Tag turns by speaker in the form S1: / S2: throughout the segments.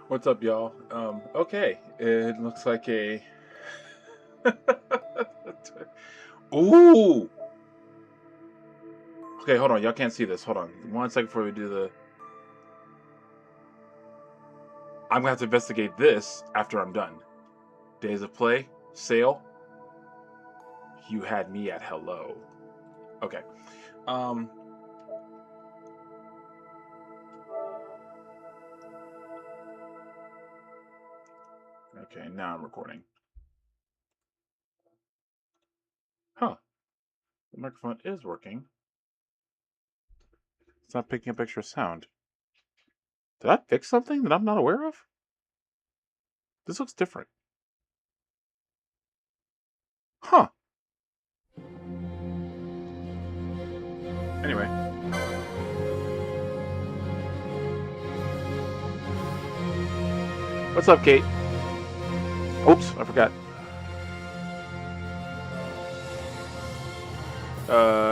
S1: What's up, y'all? Okay, it looks like a. Ooh. Okay, hold on. Y'all can't see this. Hold on. 1 second before we do the. I'm gonna have to investigate this after I'm done. Days of play, sale. You had me at hello. Okay. Okay, now I'm recording. Huh. The microphone is working. It's not picking up extra sound. Did I fix something that I'm not aware of? This looks different. Huh. Anyway. What's up, Kate? Oops, I forgot.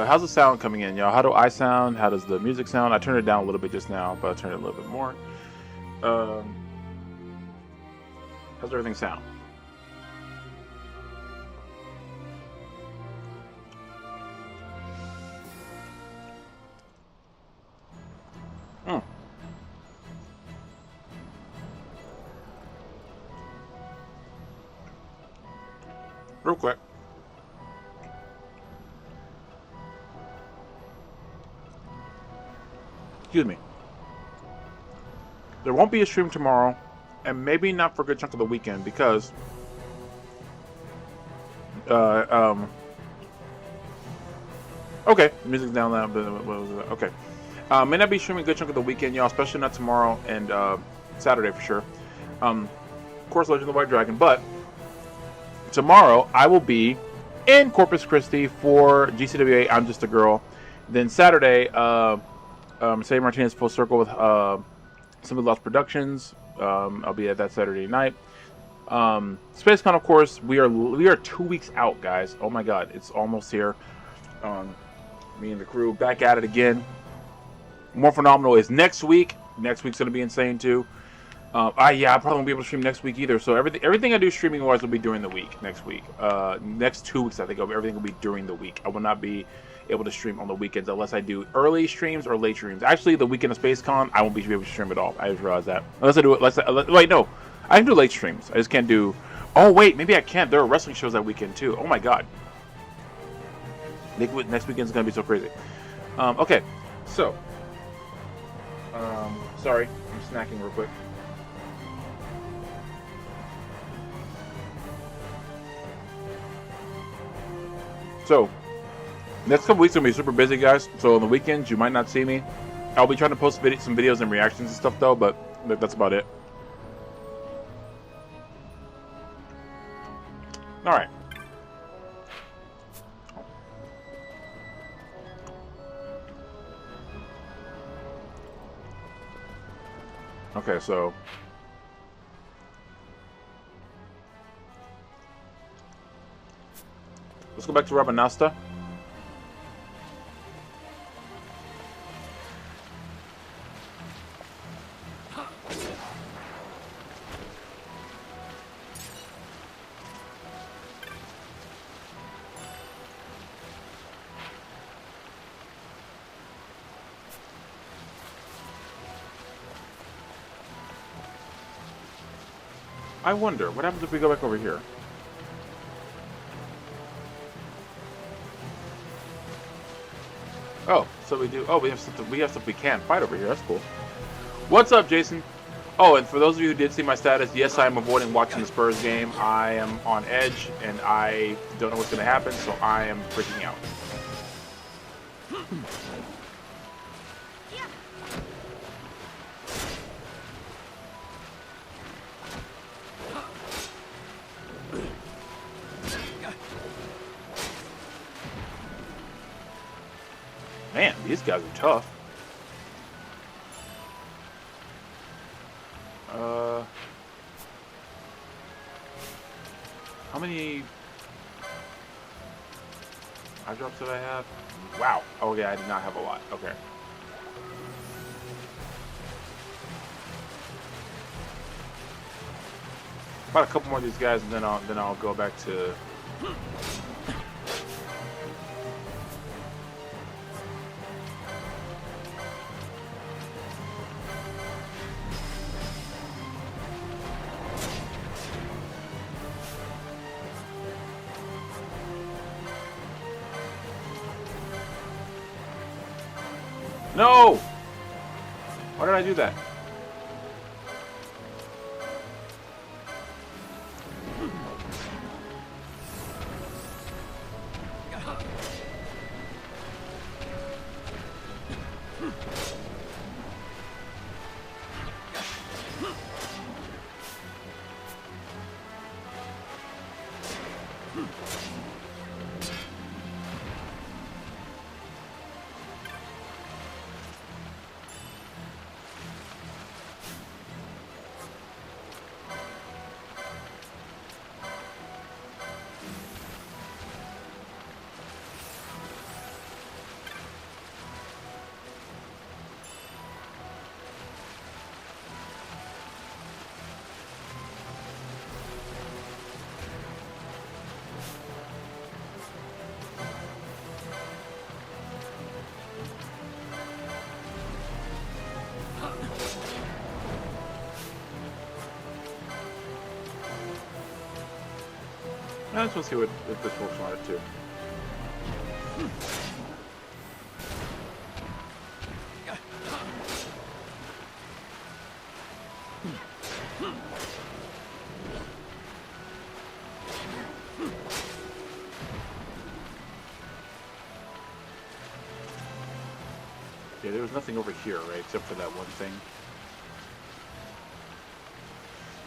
S1: How's the sound coming in, y'all? How do I sound? How does the music sound? I turned it down a little bit just now, but I turned it a little bit more. How's everything sound? Real quick. Excuse me. There won't be a stream tomorrow, and maybe not for a good chunk of the weekend because okay, music's down now, but what was it? Okay. May not be streaming a good chunk of the weekend, y'all, especially not tomorrow and Saturday for sure. Of course, Legend of the White Dragon, but tomorrow I will be in Corpus Christi for GCWA I'm Just a Girl. Then Saturday, Sadie Martinez Full Circle with Simply Lost Productions. I'll be at that Saturday night. SpaceCon, of course, we are 2 weeks out, guys. Oh my God, it's almost here. Me and the crew back at it again. More Phenomenal is next week. Next week's gonna be insane too. I probably won't be able to stream next week either. So everything I do streaming wise will be during the week next week. Next 2 weeks I think everything will be during the week. I will not be able to stream on the weekends unless I do early streams or late streams. Actually, the weekend of SpaceCon I won't be able to stream at all. I just realized that unless I do it. Wait, no, I can do late streams. I just can't do. Oh wait, maybe I can't. There are wrestling shows that weekend too. Oh my God. Next weekend's gonna be so crazy. Okay, so. Sorry, I'm snacking real quick. So, next couple weeks are gonna be super busy, guys. So on the weekends, you might not see me. I'll be trying to post some videos and reactions and stuff though, but that's about it. All right. Okay, so let's go back to Rabanasta. I wonder what happens if we go back over here. Oh, so we do. Oh, we have something. We have stuff we can fight over here. That's cool. What's up, Jason? Oh, and for those of you who did see my status, yes, I am avoiding watching the Spurs game. I am on edge, and I don't know what's going to happen, so I am freaking out. Man, these guys are tough. How many eye drops did I have? Wow. Oh yeah, I did not have a lot. Okay. About a couple more of these guys, and then I'll go back to. No! Why did I do that? I just want to see if this works on it too. Yeah, there was nothing over here, right? Except for that one thing.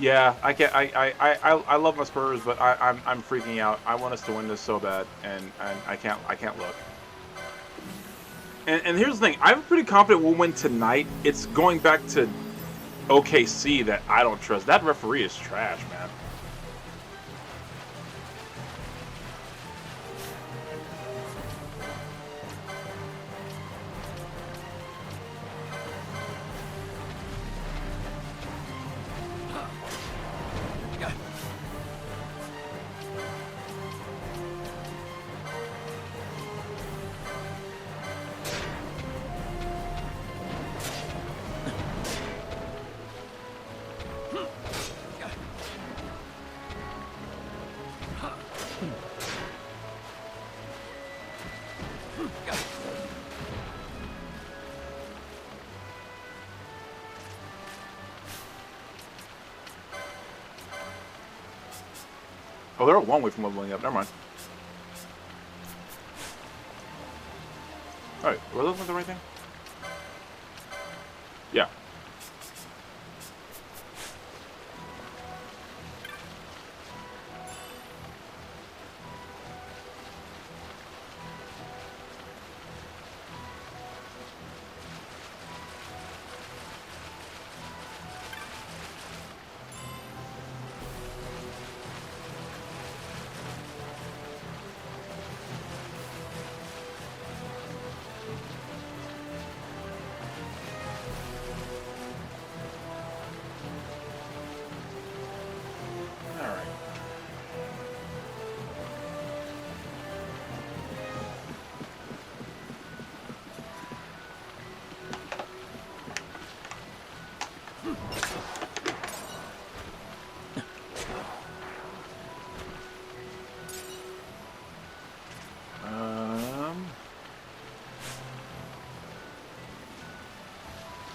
S1: Yeah, I can't. I love my Spurs, but I'm freaking out. I want us to win this so bad, and I can't look. And here's the thing: I'm pretty confident we'll win tonight. It's going back to OKC that I don't trust. That referee is trash, man. Oh, they're one way from leveling up. Never mind. Alright, we're looking at the right thing? Yeah.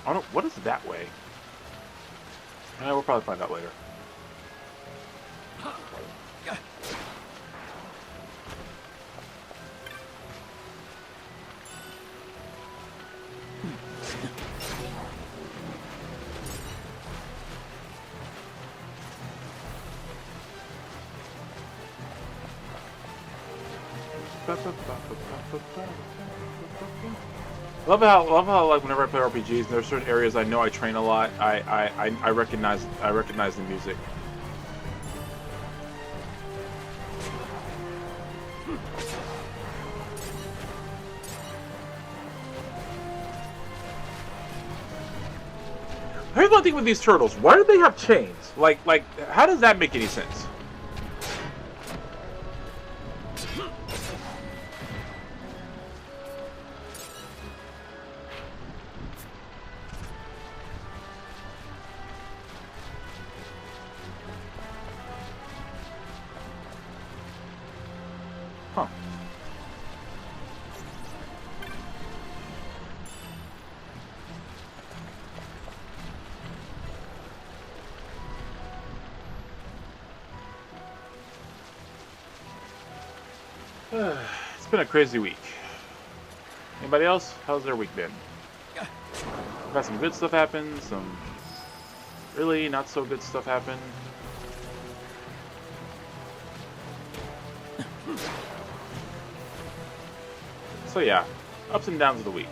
S1: Oh no, what is that way? We'll probably find out later. Love how like whenever I play RPGs, there are certain areas I know I train a lot. I recognize the music. Here's one thing with these turtles. Why do they have chains? Like, how does that make any sense? Huh. It's been a crazy week. Anybody else? How's their week been? We've had some good stuff happen, some really not so good stuff happen. So yeah, ups and downs of the week.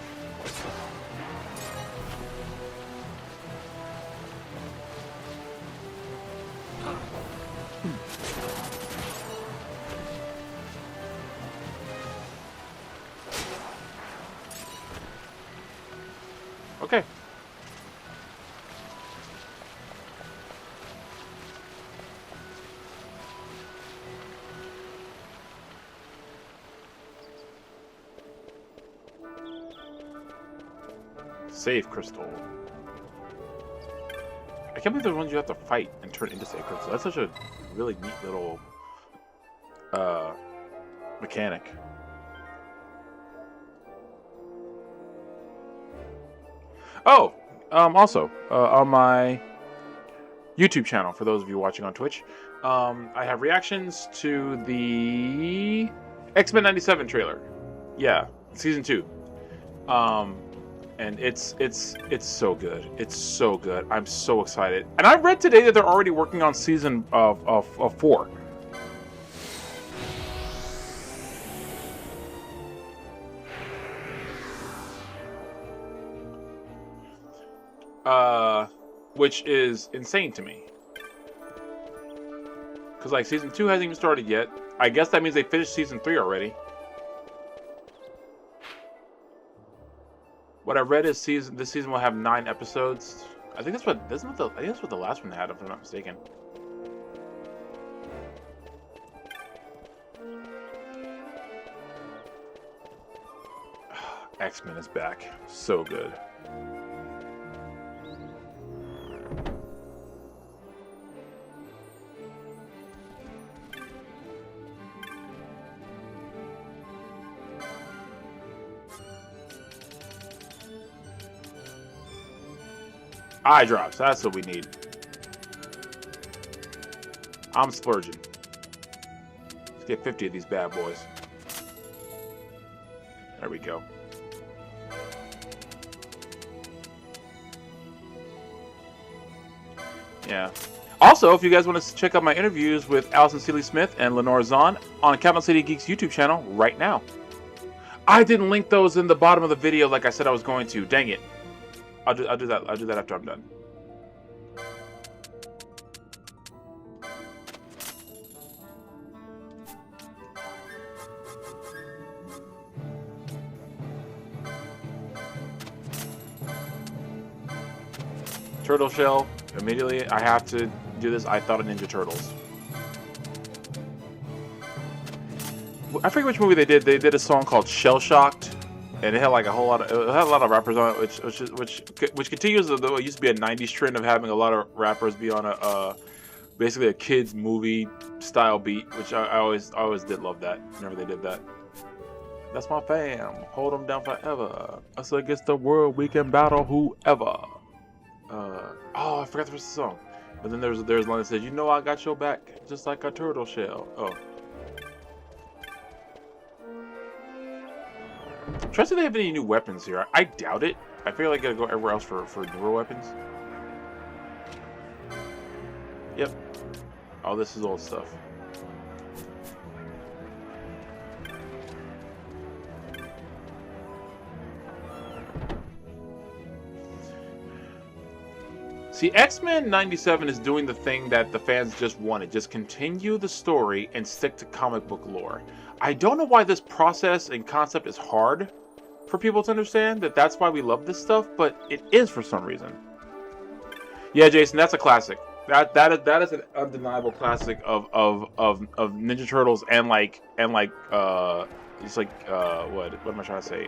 S1: Okay. Save crystal. I can't believe the ones you have to fight and turn into save crystal. That's such a really neat little mechanic. Oh, also, on my YouTube channel, for those of you watching on Twitch, I have reactions to the X-Men '97 trailer. Yeah, season 2. And it's so good. It's so good. I'm so excited. And I read today that they're already working on season of 4. Which is insane to me. Because, like, season 2 hasn't even started yet. I guess that means they finished season 3 already. What I read is this season will have 9 episodes. I think that's what the last one had, if I'm not mistaken. X-Men is back. So good. Eye drops, that's what we need. I'm splurging. Let's get 50 of these bad boys. There we go. Yeah. Also, if you guys want to check out my interviews with Allison Seeley Smith and Lenore Zahn on Capital City Geeks YouTube channel right now. I didn't link those in the bottom of the video like I said I was going to. Dang it. I'll do that after I'm done. Turtle shell. Immediately, I have to do this. I thought of Ninja Turtles. I forget which movie they did. They did a song called Shell Shocked. And it had like a lot of rappers on it, which continues though it used to be a '90s trend of having a lot of rappers be on basically a kids movie style beat, which I always did love that whenever they did that. That's my fam, hold them down forever. Us against the world, we can battle whoever. Oh, I forgot the rest of the song. But then there's one that says, "You know I got your back, just like a turtle shell." Oh. Try to see if they have any new weapons here. I doubt it. I feel like I gotta go everywhere else for newer weapons. Yep. Oh, this is old stuff. See, X-Men '97 is doing the thing that the fans just wanted. Just continue the story and stick to comic book lore. I don't know why this process and concept is hard for people to understand, that's why we love this stuff, but it is for some reason. Yeah, Jason, that's a classic. That is an undeniable classic of Ninja Turtles and it's like what am I trying to say?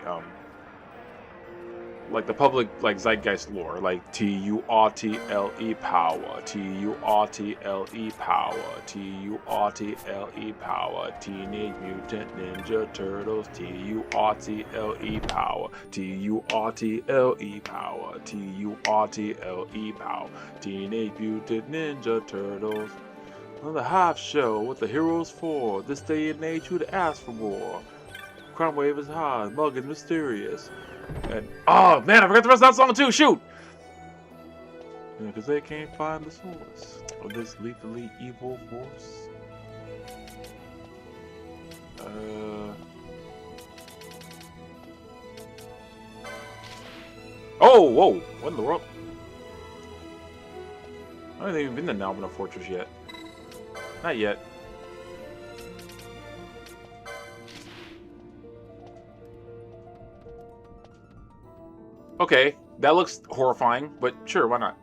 S1: Like the public like zeitgeist lore, like TURTLE power, TURTLE power, TURTLE power, Teenage Mutant Ninja Turtles, TURTLE power, TURTLE power, TURTLE power, Teenage Mutant Ninja Turtles. On the half show, what the heroes for? This day and age, who'd ask for more? Crime wave is high, mug is mysterious. And, oh man, I forgot the rest of that song too. Shoot! Because they can't find the source of this lethally evil force. Oh, whoa! What in the world? I haven't even been to Nalbina Fortress yet. Not yet. Okay, that looks horrifying, but sure, why not?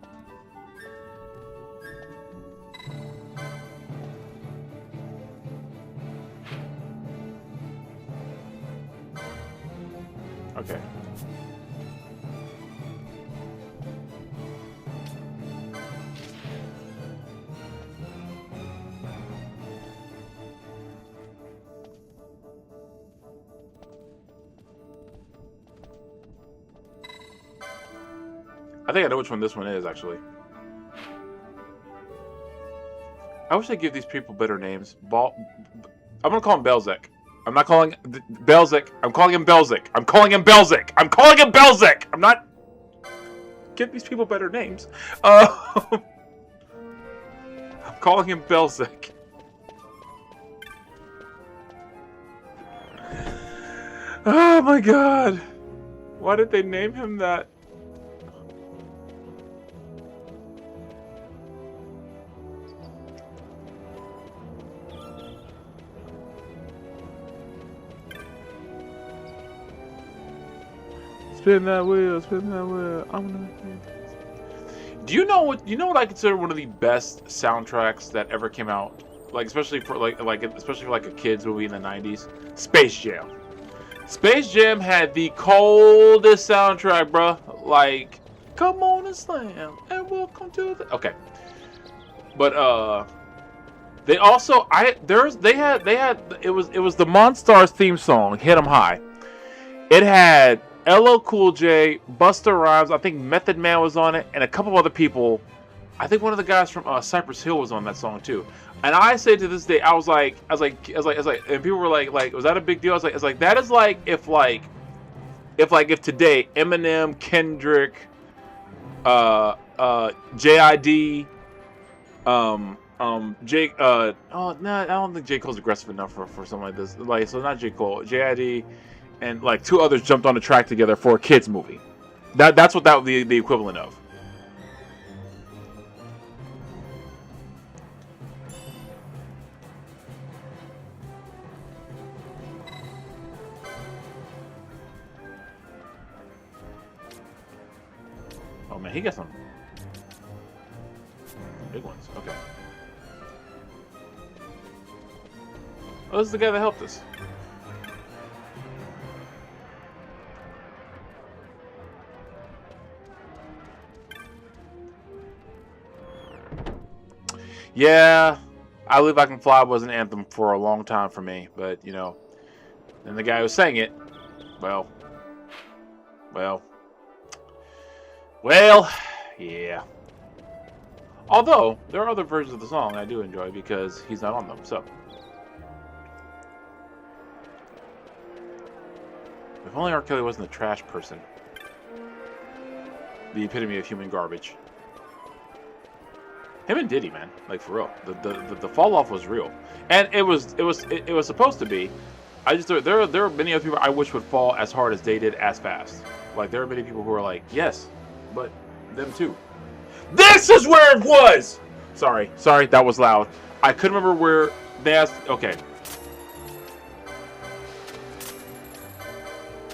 S1: Okay. I think I know which one this one is, actually. I wish they'd give these people better names. I'm gonna call him Belzec. I'm not calling Belzec. I'm calling him Belzec. I'm calling him Belzec. I'm calling him Belzec. I'm not. Give these people better names. I'm calling him Belzec. Oh my god. Why did they name him that? Spin that wheel, spin that wheel. I'm gonna. Do you know what I consider one of the best soundtracks that ever came out? Like especially for especially for like a kids movie in the '90s. Space Jam. Space Jam had the coldest soundtrack, bruh. Like, come on and slam and welcome to the. Okay. But they also they had it was the Monstars theme song, Hit 'Em High. It had LL Cool J, Busta Rhymes, I think Method Man was on it, and a couple of other people. I think one of the guys from Cypress Hill was on that song too. And I say to this day, I was like, and people were like, was that a big deal? I was like, that is like if today Eminem, Kendrick, JID, Jake, oh no, I don't think J. Cole's aggressive enough for something like this. Like, so not J. Cole, JID. And like two others jumped on the track together for a kids movie. That's what that would be the equivalent of. Oh man, he got some big ones. Okay. Oh, this is the guy that helped us. Yeah, I Believe I Can Fly was an anthem for a long time for me, but, you know, and the guy who sang it, well, yeah. Although, there are other versions of the song I do enjoy because he's not on them, so. If only R. Kelly wasn't a trash person. The epitome of human garbage. Him and Diddy, man, like for real. The fall off was real, and it was supposed to be. I just there are many other people I wish would fall as hard as they did as fast. Like there are many people who are like, yes, but them too. This is where it was. Sorry, that was loud. I couldn't remember where they asked. Okay.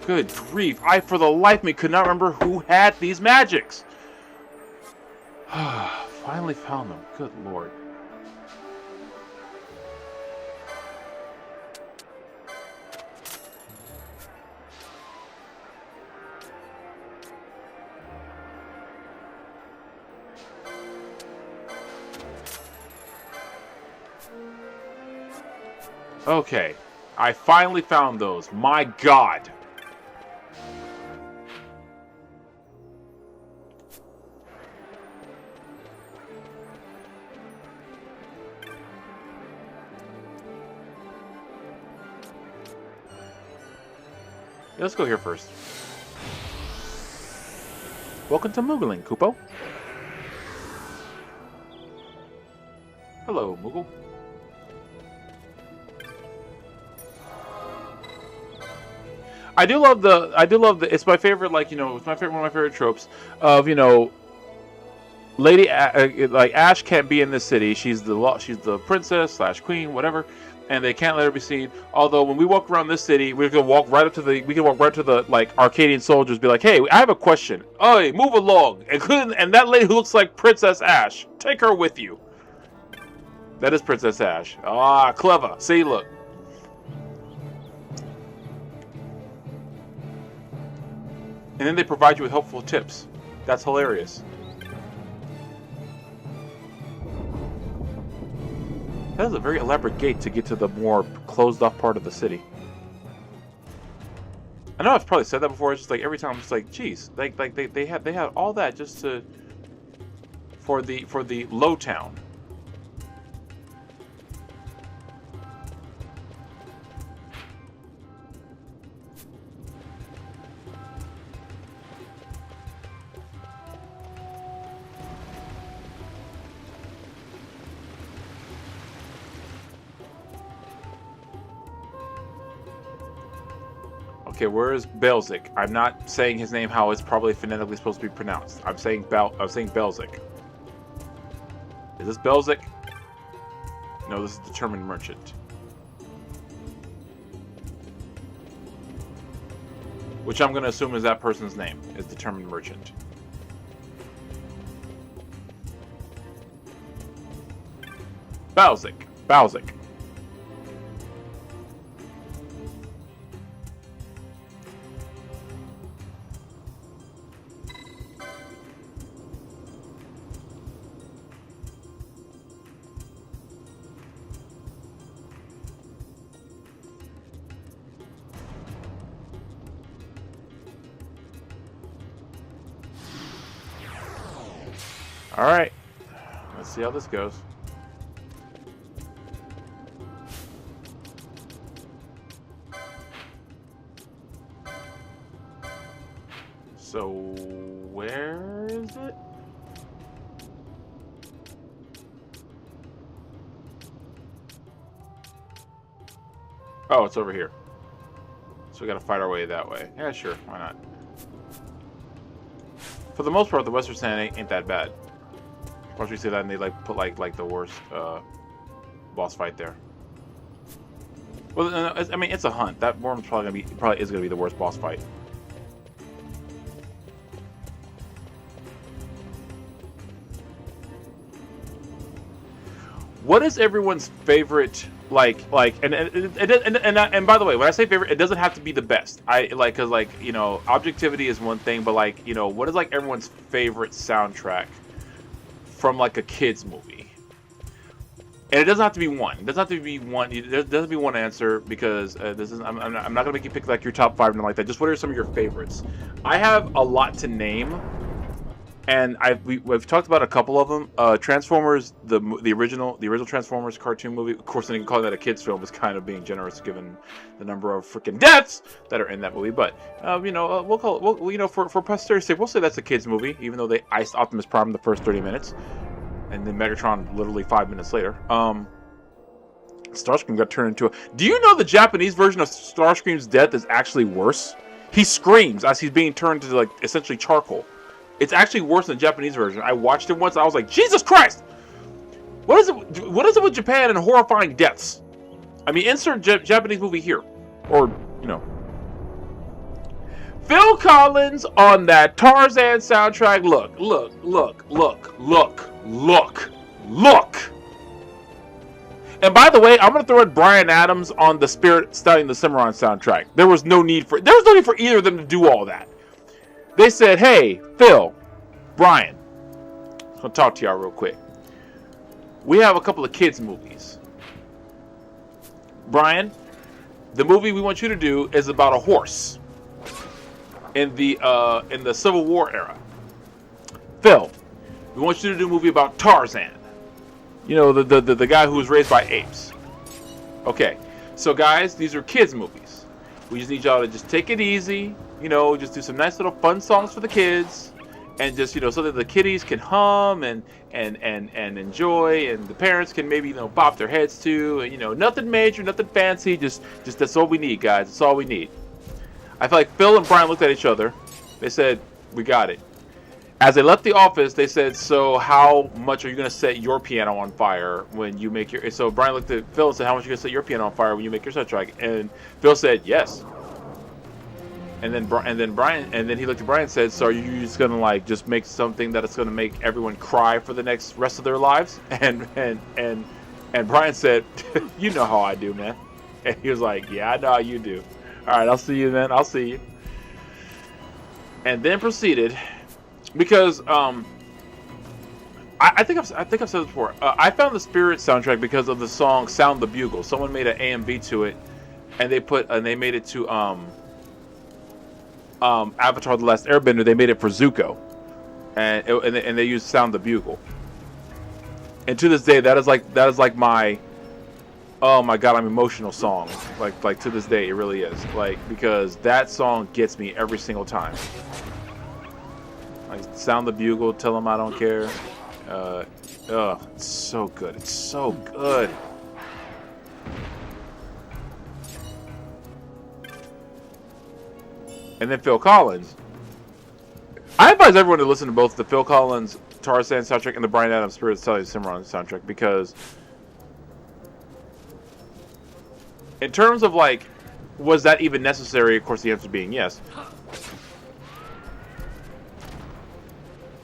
S1: Good grief! I for the life of me could not remember who had these magics. Finally found them. Good lord. Okay, I finally found those. My God. Yeah, let's go here first. Welcome to Moogling, Kupo. Hello, Moogle. I do love the, it's my favorite, like, you know, it's one of my favorite tropes of, you know, Lady, like, Ash can't be in this city. She's the princess slash queen, whatever, and they can't let her be seen. Although when we walk around this city, we can walk right to the like Arcadian soldiers, be like, hey, I have a question. Hey, move along. And that lady who looks like Princess Ash, take her with you. That is Princess Ash. Ah, clever. See, look. And then they provide you with helpful tips. That's hilarious. That is a very elaborate gate to get to the more closed-off part of the city. I know I've probably said that before. It's just like every time I'm just like, geez, like they had all that just to for the low town. Okay, where is Belzik? I'm not saying his name how it's probably phonetically supposed to be pronounced. I'm saying Belzik. Is this Belzik? No, this is Determined Merchant. Which I'm going to assume is that person's name, is Determined Merchant. Belzik. Alright, let's see how this goes. So, where is it? Oh, it's over here. So we gotta fight our way that way. Yeah, sure, why not? For the most part, the Western Stand ain't that bad. Once we see that, and they like put like the worst boss fight there. Well, I mean, it's a hunt. That worm's probably is gonna be the worst boss fight. What is everyone's favorite and by the way, when I say favorite, it doesn't have to be the best. Cause like, you know, objectivity is one thing, but like, you know, what is like everyone's favorite soundtrack from like a kids movie? And it doesn't have to be one. It doesn't have to be one. There doesn't be one answer because this is. I'm not gonna make you pick like your top 5 and like that. Just what are some of your favorites? I have a lot to name, and we've talked about a couple of them. Transformers, the original Transformers cartoon movie. Of course, I can call that a kids film is kind of being generous given the number of freaking deaths that are in that movie. But you know, we'll call it. you know, for posterity's sake, we'll say that's a kids movie, even though they iced Optimus Prime in the first 30 minutes. And then Megatron literally 5 minutes later. Starscream got turned into a... Do you know the Japanese version of Starscream's death is actually worse? He screams as he's being turned to, like, essentially charcoal. It's actually worse than the Japanese version. I watched it once and I was like, Jesus Christ! What is it with Japan and horrifying deaths? I mean, insert Japanese movie here. Or, you know. Phil Collins on that Tarzan soundtrack. Look. And by the way, I'm gonna throw in Bryan Adams on the Spirit Stallion the Cimarron soundtrack. There was no need for either of them to do all that. They said, "Hey, Phil, Brian, I'm gonna talk to y'all real quick. We have a couple of kids movies. Brian, the movie we want you to do is about a horse in the Civil War era. Phil, we want you to do a movie about Tarzan. You know, the guy who was raised by apes. Okay, so guys, these are kids movies. We just need y'all to just take it easy. You know, just do some nice little fun songs for the kids, and just, you know, so that the kiddies can hum and enjoy, and the parents can maybe, you know, bop their heads to, and, you know, nothing major, nothing fancy. Just that's all we need, guys. That's all we need." I feel like Phil and Brian looked at each other. They said, "We got it." As they left the office, they said, "So how much are you going to set your piano on fire when you make your..." So Brian looked at Phil and said, "How much are you going to set your piano on fire when you make your soundtrack?" And Phil said, "Yes." And then he looked at Brian and said, "So are you just going to, like, just make something that it's going to make everyone cry for the next rest of their lives?" And Brian said, "You know how I do, man." And he was like, "Yeah, I know how you do. All right, I'll see you, man. I'll see you." And then proceeded, because I think I've said this before. I found the Spirit soundtrack because of the song "Sound the Bugle." Someone made an AMV to it, and they made it to Avatar: The Last Airbender. They made it for Zuko, and they used "Sound the Bugle." And to this day, that is like my, oh my god, I'm emotional song. Like to this day, it really is. Like, because that song gets me every single time. Like, "Sound the Bugle," "Tell them I don't care." It's so good. It's so good. And then Phil Collins. I advise everyone to listen to both the Phil Collins Tarzan soundtrack and the Bryan Adams Spirit Stallion Cimarron soundtrack, because in terms of, like, was that even necessary? Of course, the answer being yes.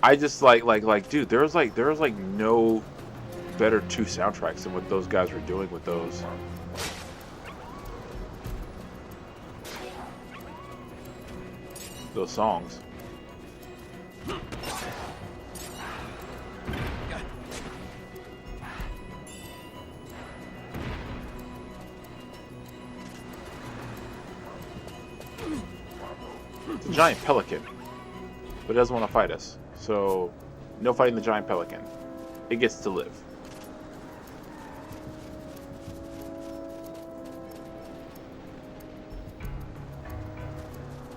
S1: I just like, dude, there was like no better two soundtracks than what those guys were doing with those. Those songs. It's a giant pelican, but it doesn't want to fight us. So, no fighting the giant pelican. It gets to live.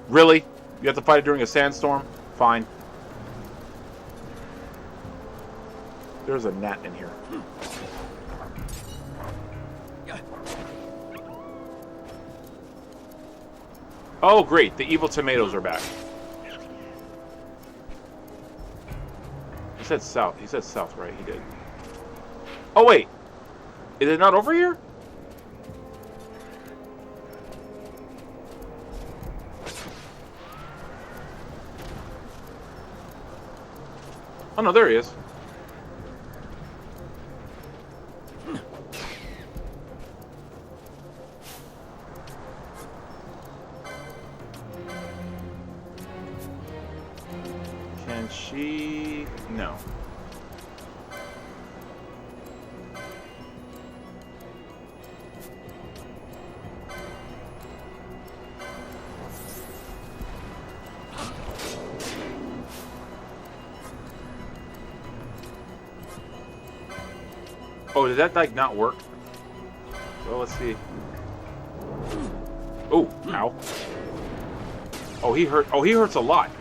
S1: Really? You have to fight it during a sandstorm? Fine. There's a gnat in here. Oh, great. The evil tomatoes are back. He said south. He said south, right? He did. Oh, wait. Is it not over here? Oh, no, there he is. Can she... No. Oh, did that, like, not work? Well, let's see. Oh, ow. Oh, he hurt. Oh, he hurts a lot.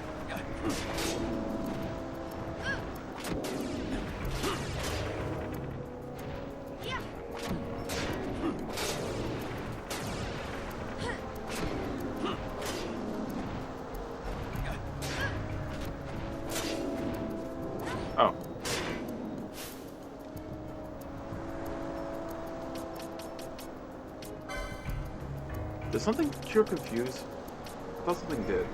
S1: Oh. Did something cure confuse? I thought something did.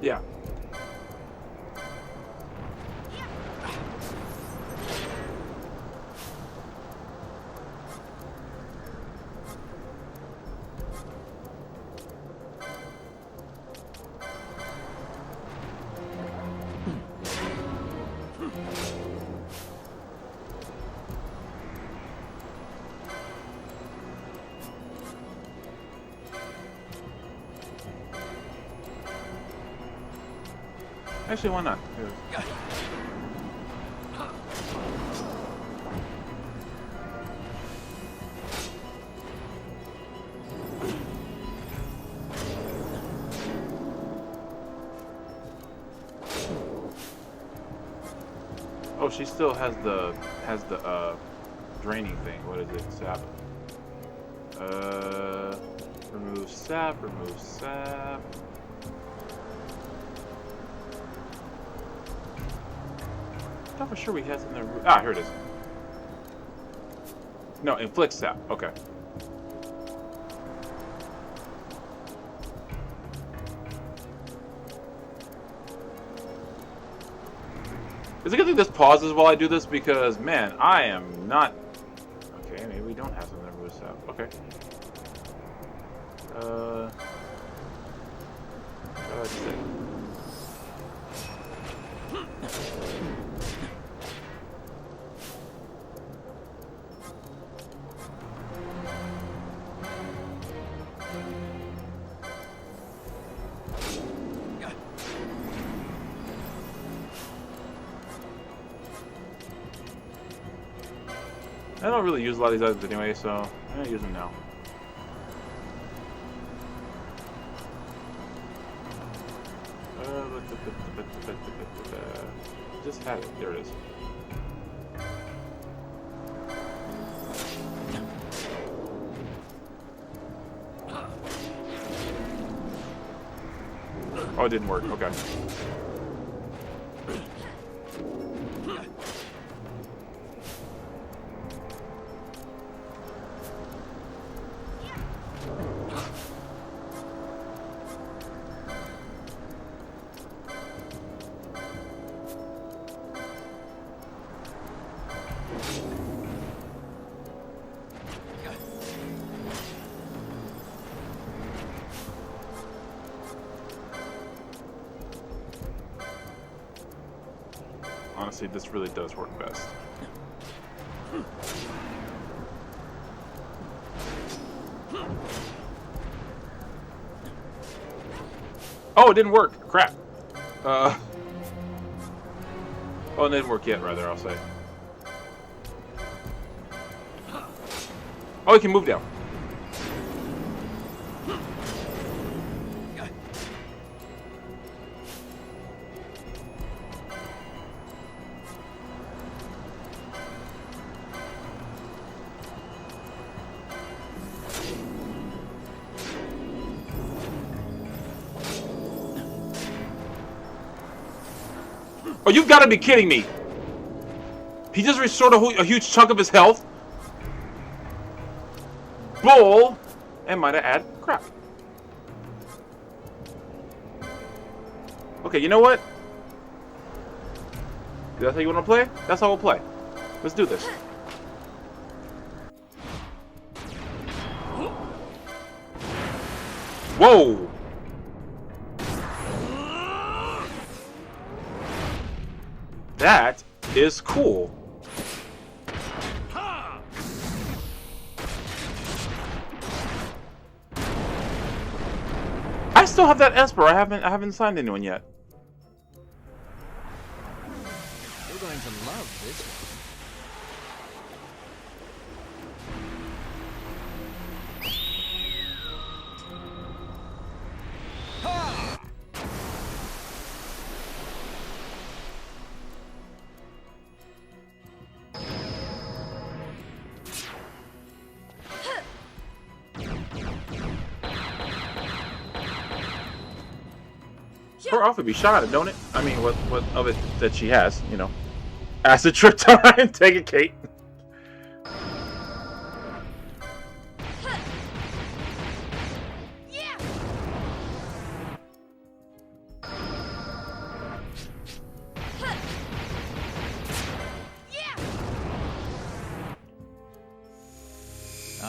S1: Yeah. Actually, why not? Yeah. Oh, she still has the draining thing. What is it? Sap. Remove sap. Remove sap. I thought for sure we had something. Ah, here it is. No, inflict sap. Okay. Is it good thing this pauses while I do this? Because, man, I am not... Okay, maybe we don't have something that moves out. Okay. Let's see. I don't really use a lot of these items anyway, so I'm gonna use them now. Just had it. There it is. Oh, it didn't work. Okay. Honestly, this really does work best. Oh, it didn't work. Crap. Oh, it didn't work yet, rather, I'll say. Oh, it can move down. Oh, you've got to be kidding me! He just restored a huge chunk of his health? Bull! And might I add, crap. Okay, you know what? That's how you want to play? That's how we'll play. Let's do this. Whoa! That is cool. I still have that Esper. I haven't signed anyone yet.
S2: You're going to love this one.
S1: Her off would be shot at, don't it? I mean, what of it that she has, you know. Acid trip time, take it, Kate.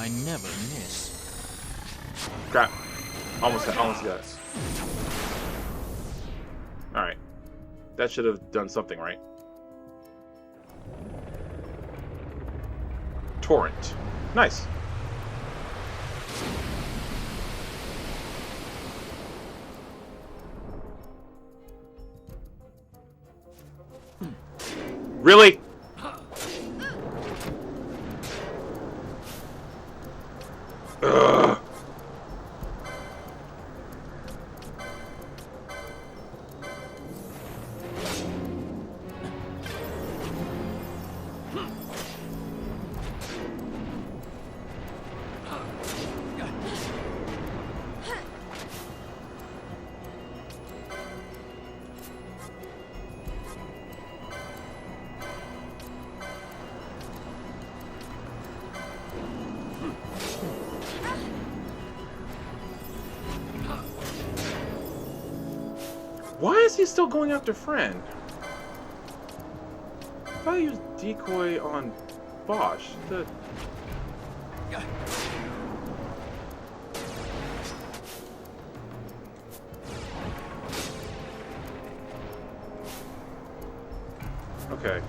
S2: I never miss.
S1: Crap. Almost got it. Alright. That should have done something, right? Torrent. Nice. Really? Ugh. Why is he still going after Fran? I thought he used decoy on Bosch. Okay.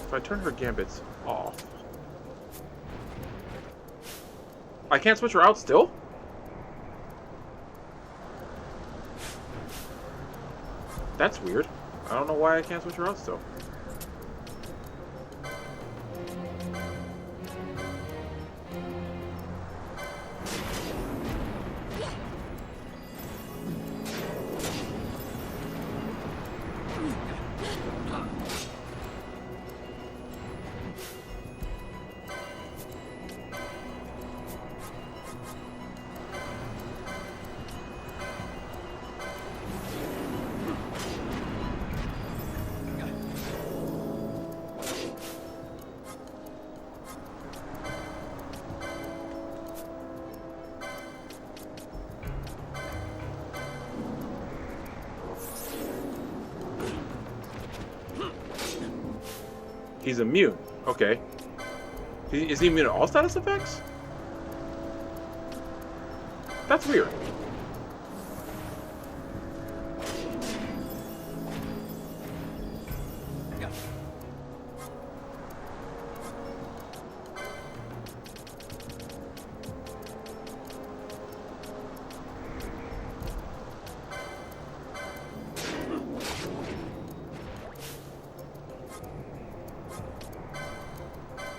S1: If I turn her gambits off, I can't switch her out still? That's weird. I don't know why I can't switch her out still. He's immune. Okay. Is he immune to all status effects? That's weird.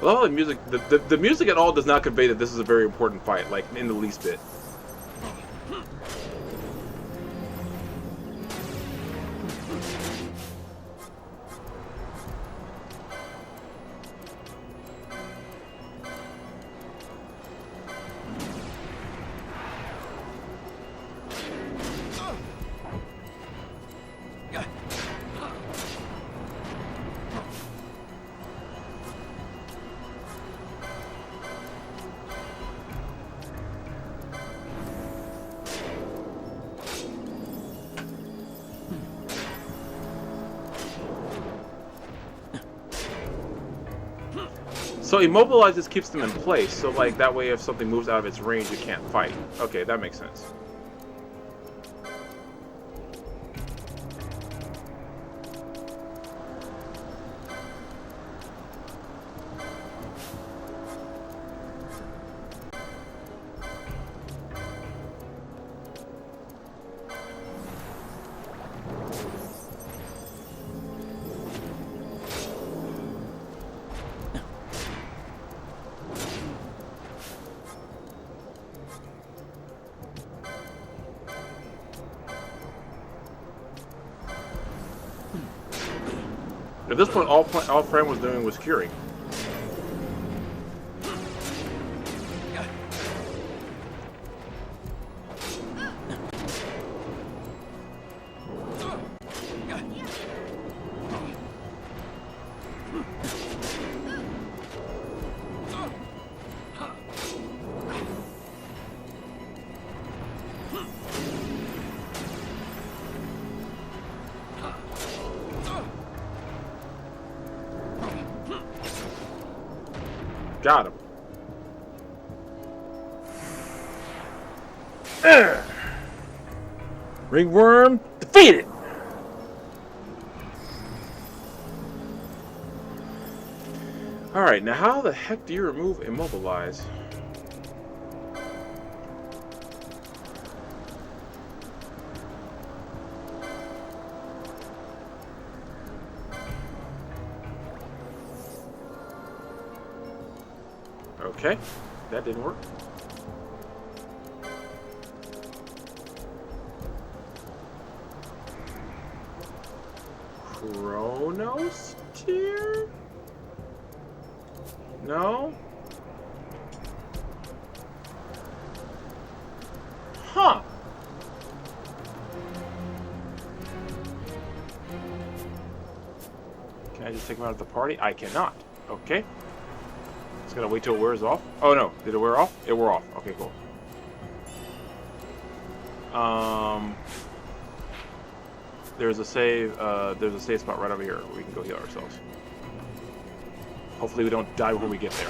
S1: I love how the music, the music at all does not convey that this is a very important fight, like in the least bit. So immobilizes keeps them in place, so like that way if something moves out of its range, it can't fight. Okay, that makes sense. At this point, all Fran was doing was curing. Got him. Ringworm defeated. All right, now how the heck do you remove immobilize? Okay, that didn't work. Chronos tier? No? Huh. Can I just take him out of the party? I cannot. Okay. Just gotta wait till it wears off. Oh no, did it wear off? It wore off. Okay, cool. There's a save spot right over here where we can go heal ourselves. Hopefully we don't die before we get there.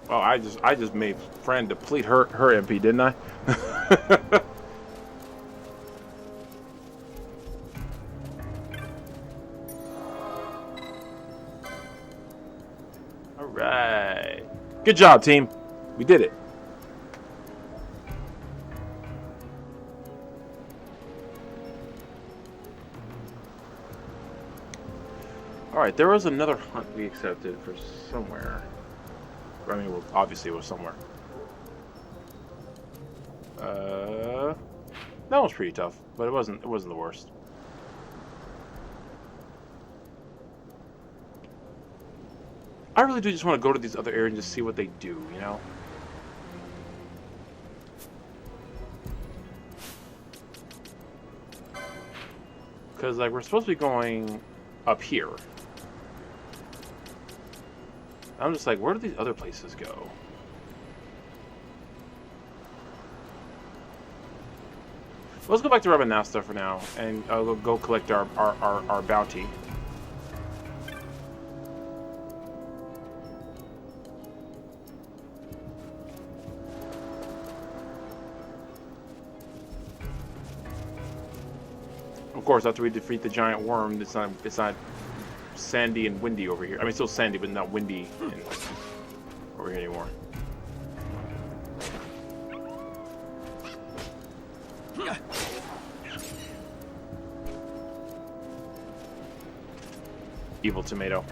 S1: Oh, I just made Fran deplete her MP, didn't I? All right. Good job, team. We did it. All right, there was another hunt we accepted for somewhere. I mean, well, obviously it was somewhere. That was pretty tough, but it wasn't the worst. I really do just want to go to these other areas and just see what they do, you know? Because, like, we're supposed to be going up here. I'm just like, where do these other places go? Let's go back to Rabanasta for now, and go collect our bounty. Of course, after we defeat the giant worm, it's not sandy and windy over here. I mean, it's still sandy, but not windy over here anymore. Evil tomato.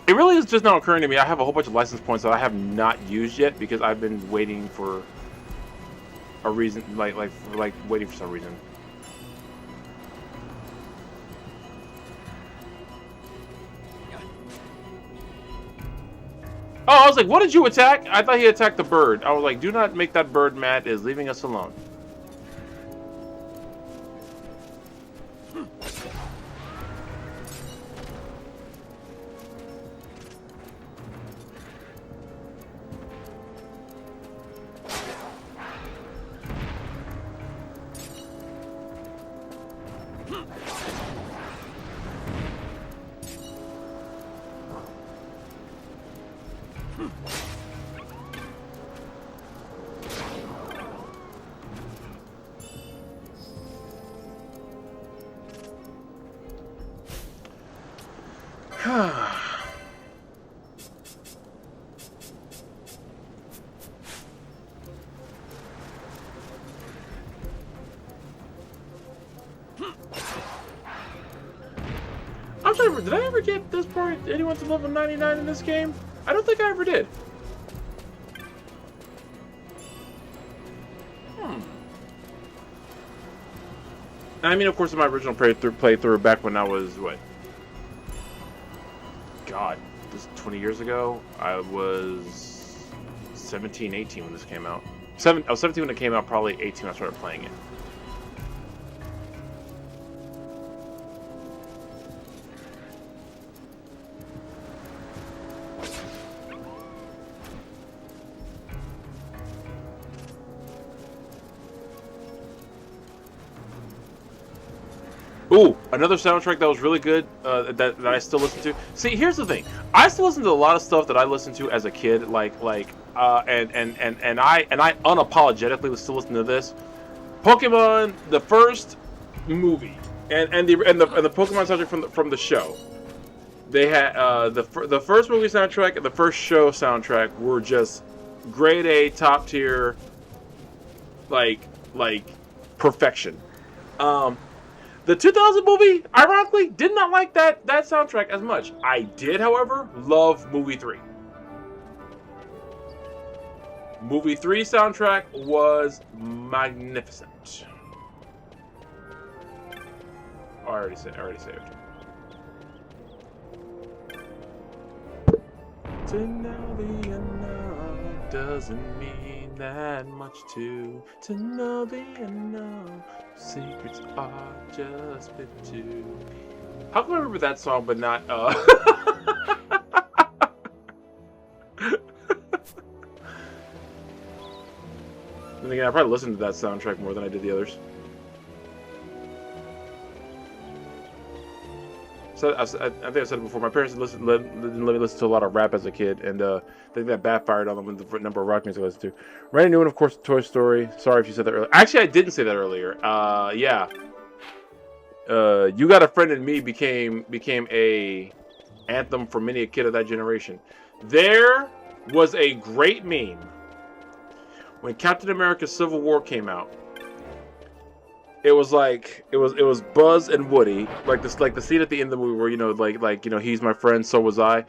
S1: It really is just now occurring to me, I have a whole bunch of license points that I have not used yet because I've been waiting for a reason, like waiting for some reason. Oh, I was like, what did you attack? I thought he attacked the bird. I was like, do not make that bird mad. It is leaving us alone. Did I ever get this part? Anyone to level 99 in this game? I don't think I ever did. I mean, of course, in my original playthrough back when I was, what? God, this 20 years ago? I was 17, 18 when this came out. I was 17 when it came out, probably 18 when I started playing it. Ooh, another soundtrack that was really good that I still listen to. See, here's the thing: I still listen to a lot of stuff that I listened to as a kid, and I unapologetically still listen to this. Pokemon, the first movie, and the Pokemon soundtrack from the show. They had the first movie soundtrack and the first show soundtrack were just grade A, top tier, like perfection. The 2000 movie, ironically, did not like that soundtrack as much. I did, however, love Movie 3. Movie 3 soundtrack was magnificent. Oh, I already saved. To know the unknown doesn't mean that much to know the unknown. Secrets are just bit too. How come I remember that song but not And again, I probably listened to that soundtrack more than I did the others. So I think I said it before. My parents didn't let me listen to a lot of rap as a kid, and I think that backfired on them with the number of rock music I listened to. Randy Newman, of course, Toy Story. Sorry if you said that earlier. Actually, I didn't say that earlier. Yeah. You Got a Friend in Me became a anthem for many a kid of that generation. There was a great meme when Captain America: Civil War came out. It was Buzz and Woody, like the scene at the end of the movie where he's my friend, so was I,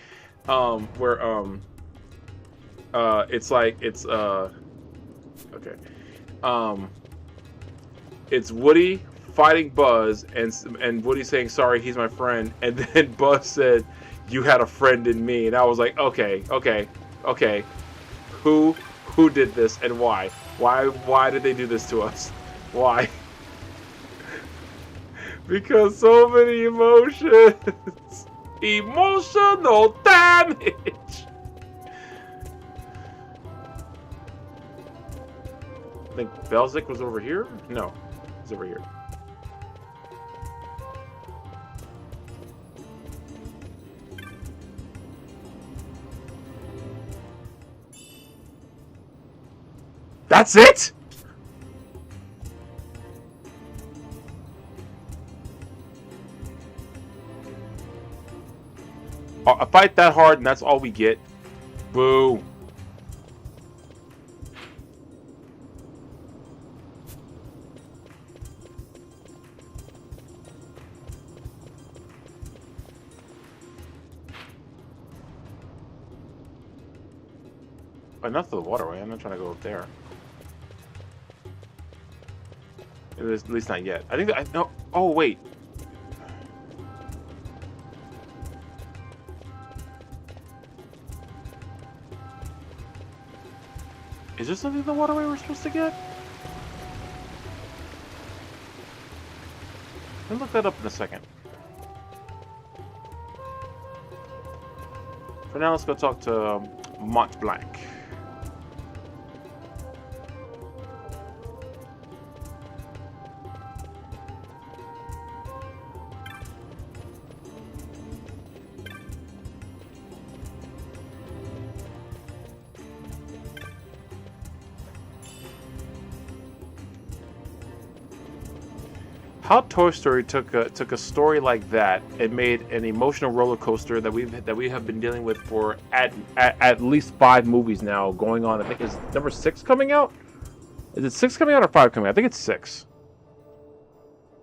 S1: it's Woody fighting Buzz and Woody saying sorry, he's my friend, and then Buzz said, "You had a friend in me," and I was like, okay, who did this and why did they do this to us? Why? Because so many emotions. Emotional damage. I think Belzik was over here? No, he's over here. That's it? I fight that hard and that's all we get. Boo. Enough of the waterway. I'm not trying to go up there. At least not yet. I think that I know. Oh wait. Is there something in the waterway we're supposed to get? I'll look that up in a second. For now, let's go talk to Mont Blanc. How Toy Story took a story like that and made an emotional roller coaster that we have been dealing with for at least 5 movies now going on. I think is number 6 coming out. Is it 6 coming out or 5 coming out? I think it's 6.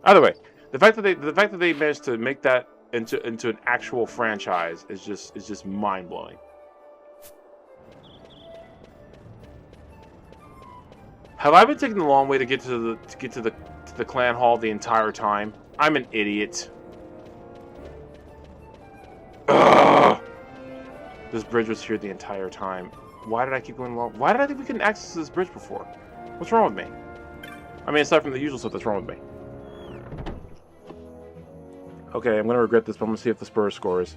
S1: Either way, the fact that they managed to make that into an actual franchise is just mind blowing. Have I been taking the long way to get to the clan hall the entire time? I'm an idiot. Ugh. This bridge was here the entire time. Why did I keep going along? Why did I think we couldn't access this bridge before? What's wrong with me? I mean, aside from the usual stuff that's wrong with me. Okay, I'm gonna regret this, but I'm gonna see if the Spurs scores.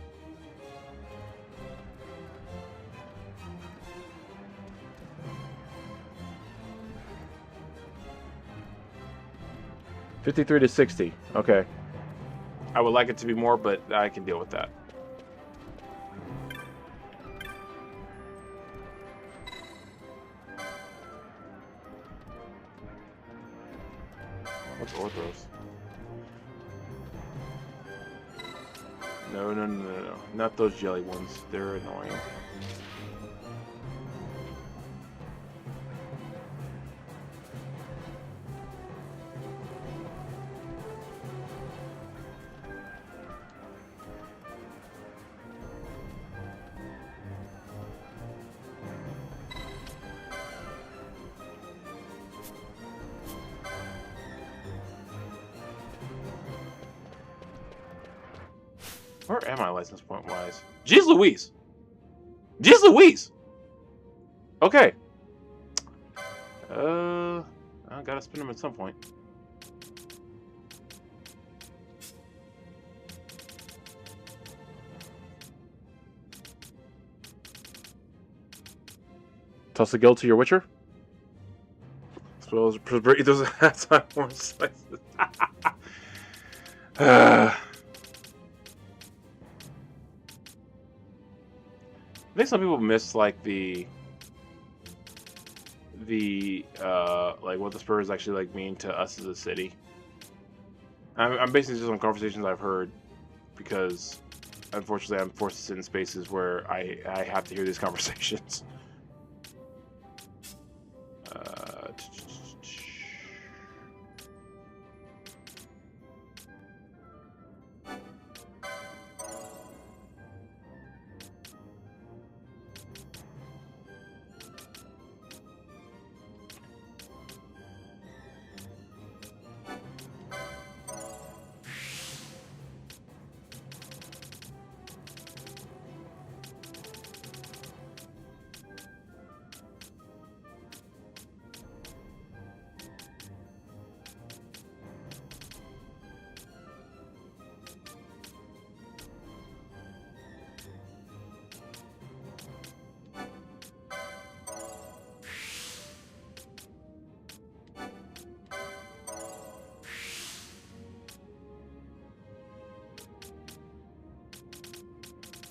S1: $53-60. Okay. I would like it to be more, but I can deal with that. What's Orthros? No. Not those jelly ones. They're annoying. Where am I license point wise? Jeez Louise! Jeez Louise! Okay. I gotta spin them at some point. Toss a guild to your Witcher? As well as those hats on more slices. I think some people miss like the like what the Spurs actually like mean to us as a city. I'm basing just on conversations I've heard because unfortunately I'm forced to sit in spaces where I have to hear these conversations.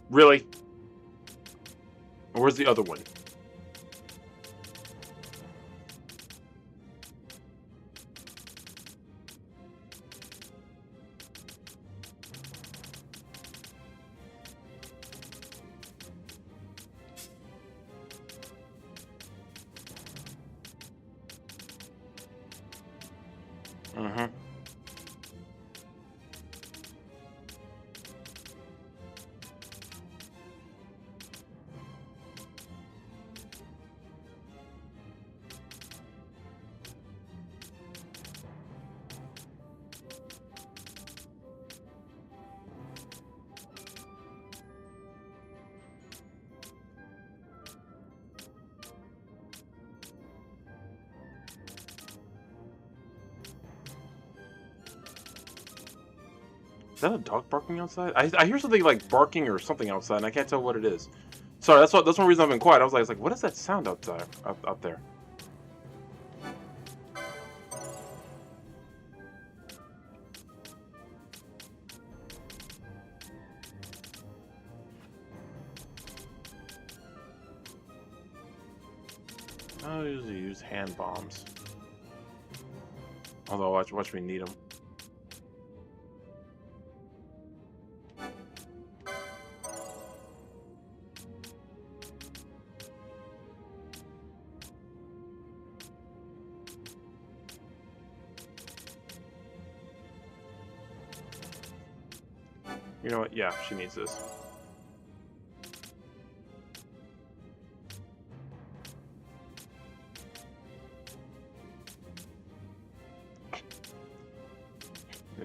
S1: Really? Where's the other one? Mm-hmm. Is that a dog barking outside? I hear something like barking or something outside, and I can't tell what it is. Sorry, that's one reason I've been quiet. I was like, what is that sound outside out there? I usually use hand bombs. Although watch me need them. You know what? Yeah, she needs this.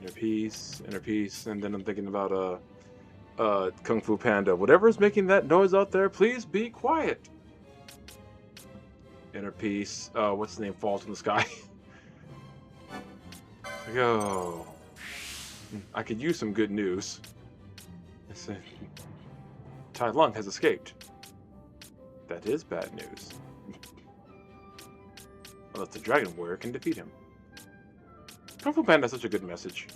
S1: Inner peace, and then I'm thinking about Kung Fu Panda. Whatever's making that noise out there, please be quiet. Inner peace. What's the name? Falls from the sky. Go. I could use some good news. Tai Lung has escaped. That is bad news. Unless the Dragon Warrior can defeat him. Kung Fu Panda has such a good message.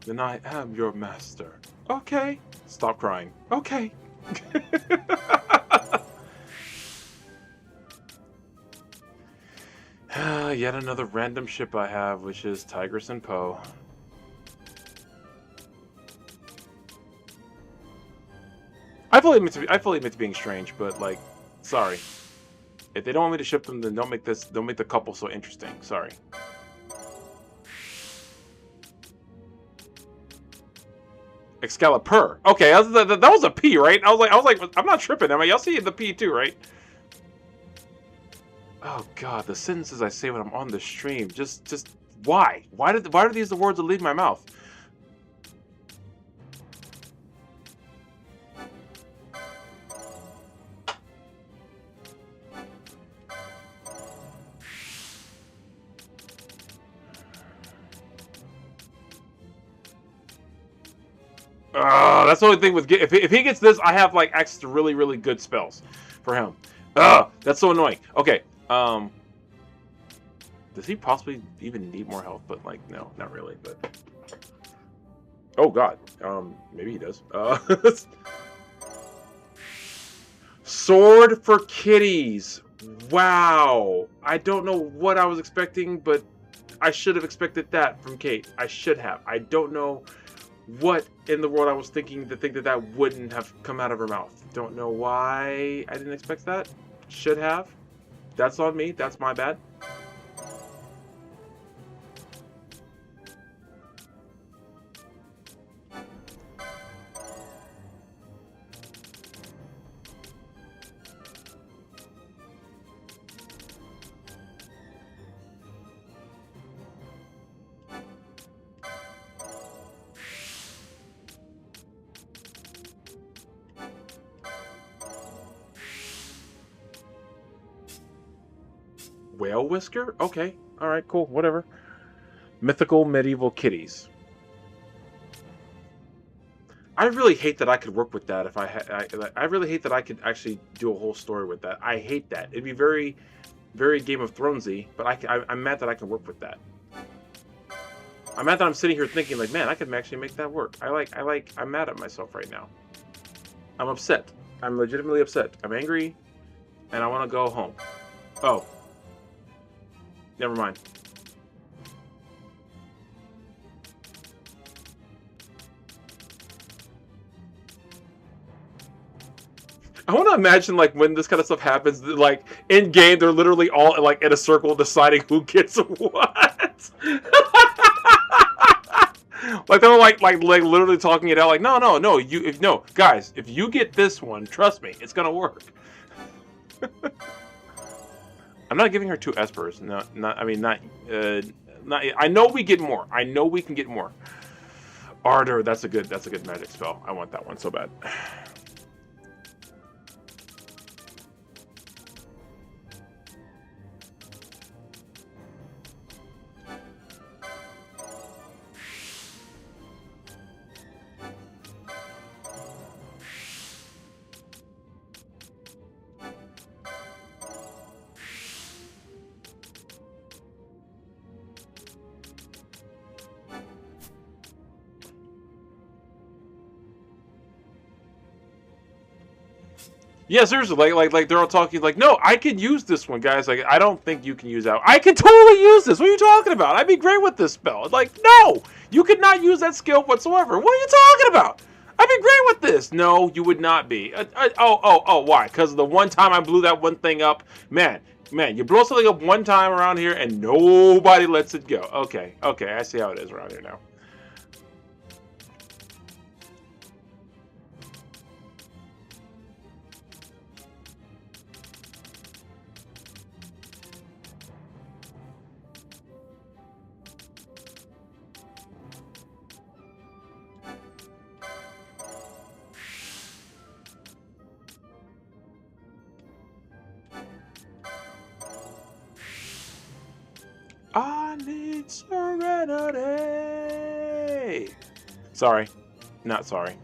S1: Then I am your master. Okay. Stop crying. Okay. Yet another random ship I have, which is Tigress and Poe. I fully admit to being strange, but like, sorry. If they don't want me to ship them, then don't make the couple so interesting. Sorry. Excalibur. Okay, that was a P, right? I was like, I'm not tripping. I mean, y'all see the P too, right? Oh God, the sentences I say when I'm on the stream. Just why? Why are these the words that leave my mouth? That's the only thing with if he gets this, I have like access to really, really good spells for him. That's so annoying. Okay, does he possibly even need more health? But like, no, not really. But oh God, maybe he does. Sword for kitties. Wow, I don't know what I was expecting, but I should have expected that from Kate. I should have. I don't know what in the world I was thinking to think that wouldn't have come out of her mouth. Don't know why I didn't expect that. Should have. That's on me. That's my bad. Whale whisker? Okay. Alright, cool. Whatever. Mythical medieval kitties. I really hate that I could work with that if I really hate that I could actually do a whole story with that. I hate that. It'd be very, very Game of Thronesy, but I'm mad that I can work with that. I'm mad that I'm sitting here thinking like, man, I could actually make that work. I'm mad at myself right now. I'm upset. I'm legitimately upset. I'm angry, and I want to go home. Oh. Never mind. I want to imagine like when this kind of stuff happens, like in game, they're literally all like in a circle deciding who gets what. Like they're like literally talking it out. Like no, guys, if you get this one, trust me, it's gonna work. I'm not giving her 2 espers. No, not. I mean, not. I know we get more. I know we can get more. Ardor. That's a good magic spell. I want that one so bad. Yeah, seriously, like they're all talking like, no, I can use this one, guys. Like, I don't think you can use that. I can totally use this. What are you talking about? I'd be great with this spell. Like, no, you could not use that skill whatsoever. What are you talking about? I'd be great with this. No, you would not be. Why? Because the one time I blew that one thing up, man, you blow something up one time around here and nobody lets it go. Okay, I see how it is around here now. I need serenity. Sorry. Not sorry.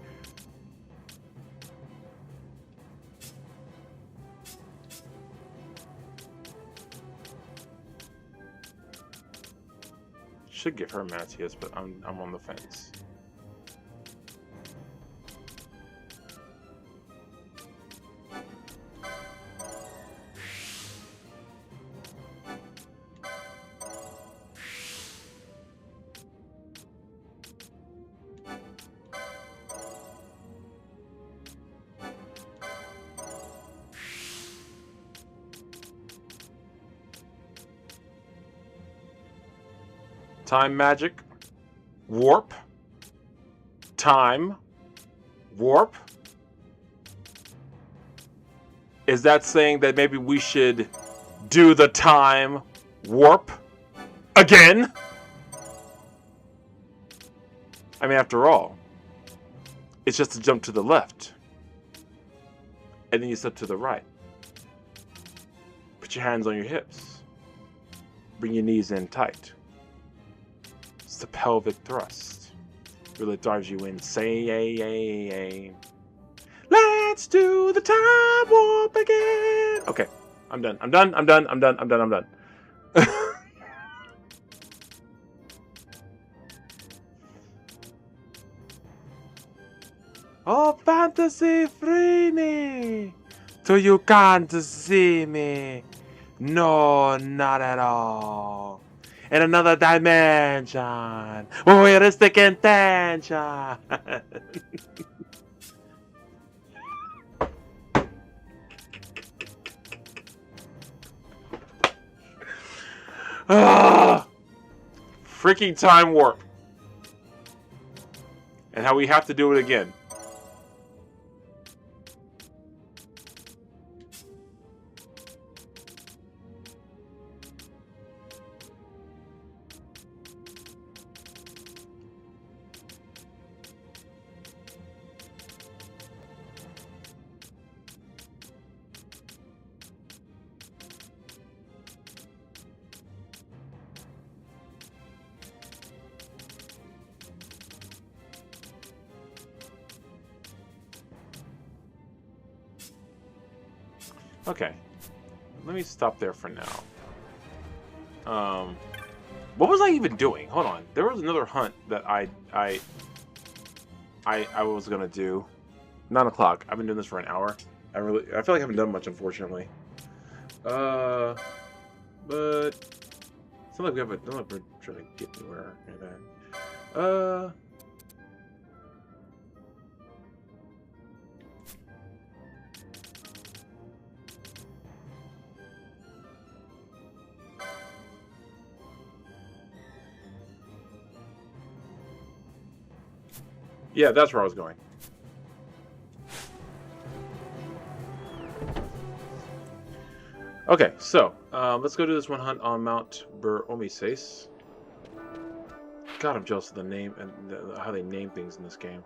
S1: Should give her Matthias, but I'm on the fence. Time magic, warp, time, warp. Is that saying that maybe we should do the time warp again? I mean, after all, it's just a jump to the left. And then you step to the right. Put your hands on your hips. Bring your knees in tight. It's the pelvic thrust. Really drives you insane. Let's do the time warp again. Okay, I'm done. I'm done. Oh, fantasy, free me. Till you can't see me. No, not at all. In another dimension. Voyeuristic intention. Freaking time warp. And how we have to do it again. Okay, let me stop there for now. What was I even doing? Hold on, there was another hunt that I was gonna do. 9 o'clock. I've been doing this for an hour. I feel like I haven't done much, unfortunately. But it's not like we're trying to get anywhere. Yeah, that's where I was going. Okay, so let's go do this one hunt on Mount Omises. God, I'm jealous of the name and how they name things in this game.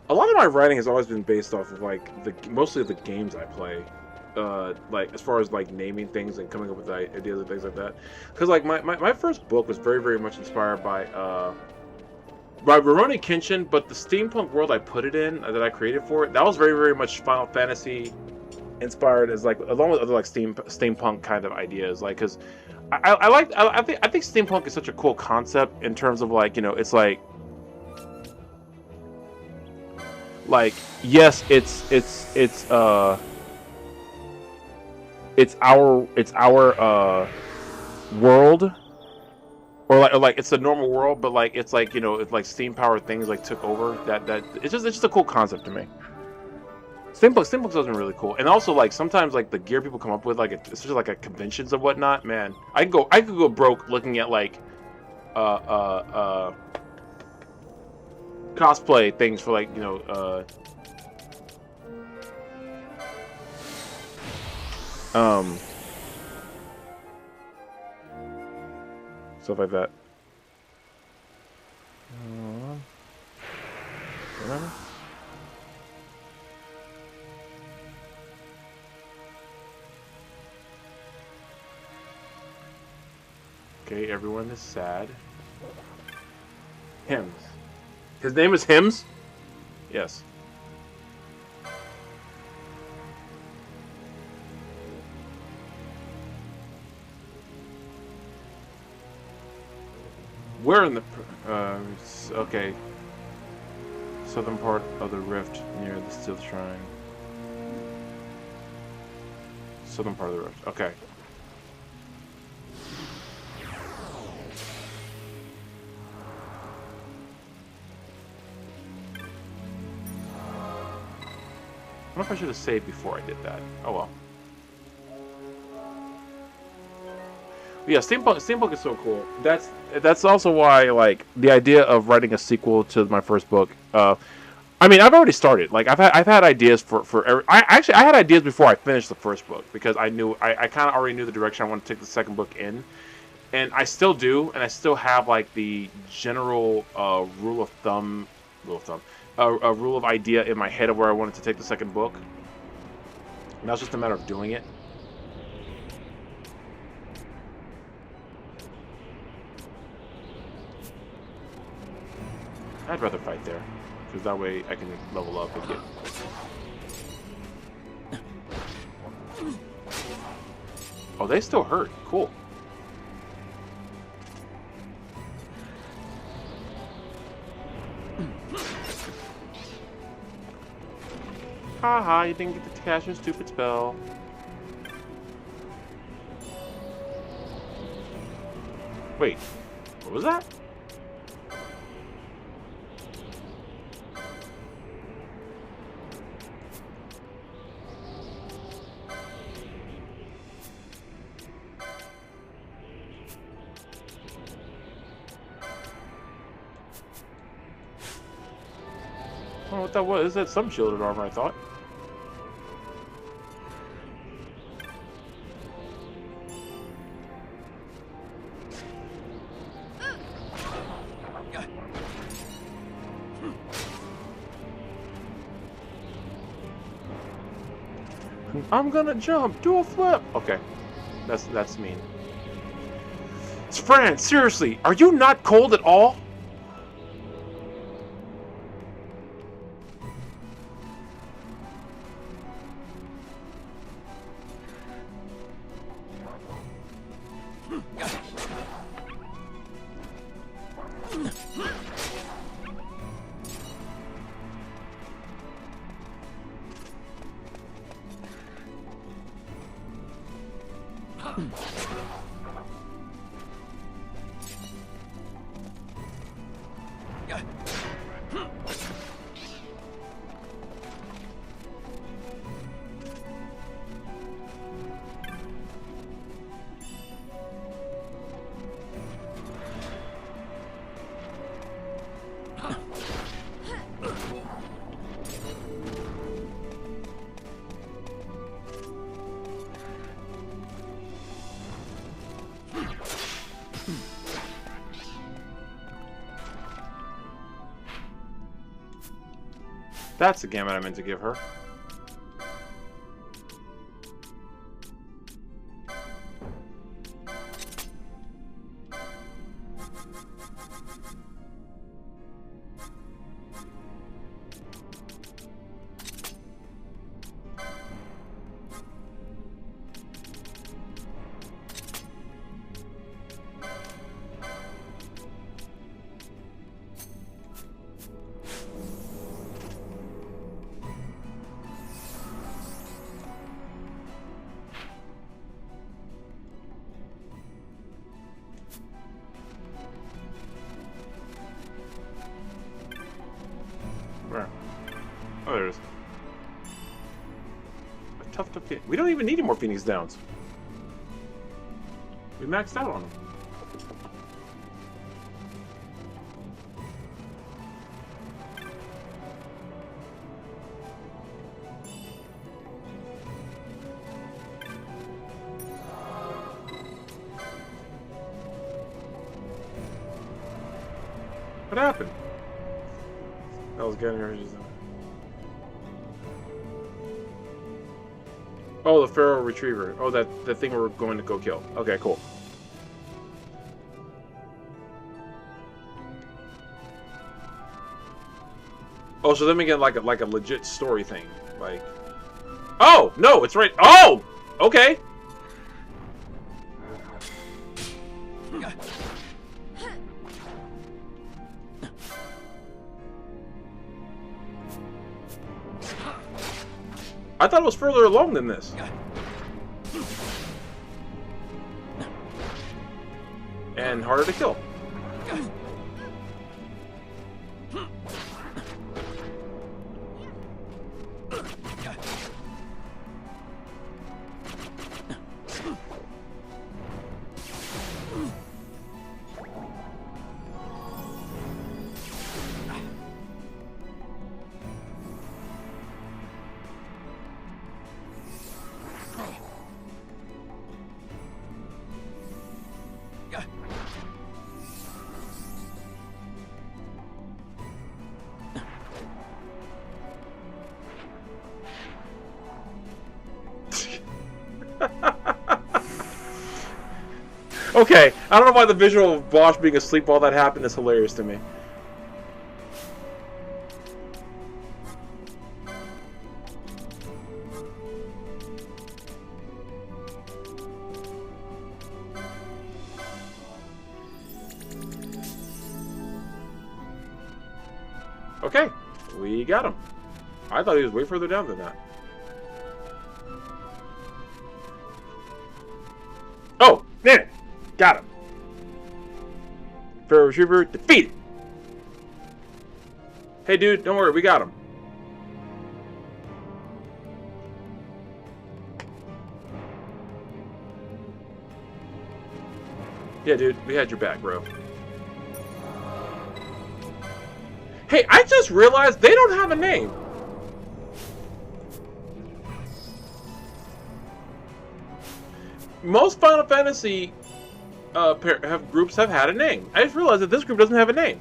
S1: A lot of my writing has always been based off of like mostly the games I play. Like as far as like naming things and coming up with ideas and things like that, because like my first book was very much inspired by Rurouni Kenshin, but the steampunk world I put it in, that I created for it, that was very much Final Fantasy inspired, as like along with other like steampunk kind of ideas, like because I think steampunk is such a cool concept in terms of like, you know, it's like yes, it's our world, or like it's a normal world, but like it's like, you know, it's like steam powered things like took over. That it's just a cool concept to me. Steambook doesn't really cool, and also like sometimes like the gear people come up with, like especially like at conventions and whatnot. Man, I could go broke looking at like cosplay things for like, you know, stuff like that. Remember? Okay, everyone is sad. Hymns. His name is Hymns? Yes. Where in the... okay. Southern part of the rift near the Steel Shrine. Southern part of the rift. Okay. I wonder if I should have saved before I did that. Oh well. But yeah, Steampunk is so cool. That's also why, like, the idea of writing a sequel to my first book. I mean, I've already started. Like, I've had ideas for every. I had ideas before I finished the first book because I knew I kind of already knew the direction I wanted to take the second book in, and I still do, and I still have like the general rule of idea in my head of where I wanted to take the second book. Now it's just a matter of doing it. I'd rather fight there, because that way I can level up and get... Oh, they still hurt. Cool. Haha, you didn't get to cast your stupid spell. Wait, what was that? I don't know what that was. That's some shielded armor, I thought. I'm gonna jump, do a flip. Okay, that's mean. It's Fran, seriously, are you not cold at all? That's the gamut I meant to give her. left of we don't even need any more Phoenix Downs. We maxed out on them. What happened? I was getting her. Oh, the Feral Retriever. Oh, the thing we're going to go kill. Okay, cool. Oh, so then we get like a legit story thing, like. Oh no, it's right. Oh, okay. I thought it was further along than this. And harder to kill. Okay, I don't know why the visual of Bosch being asleep while that happened is hilarious to me. Okay, we got him. I thought he was way further down than that. Oh, man! Got him. Feral Retriever defeated. Hey, dude, don't worry, we got him. Yeah, dude, we had your back, bro. Hey, I just realized they don't have a name. Most Final Fantasy groups have had a name. I just realized that this group doesn't have a name.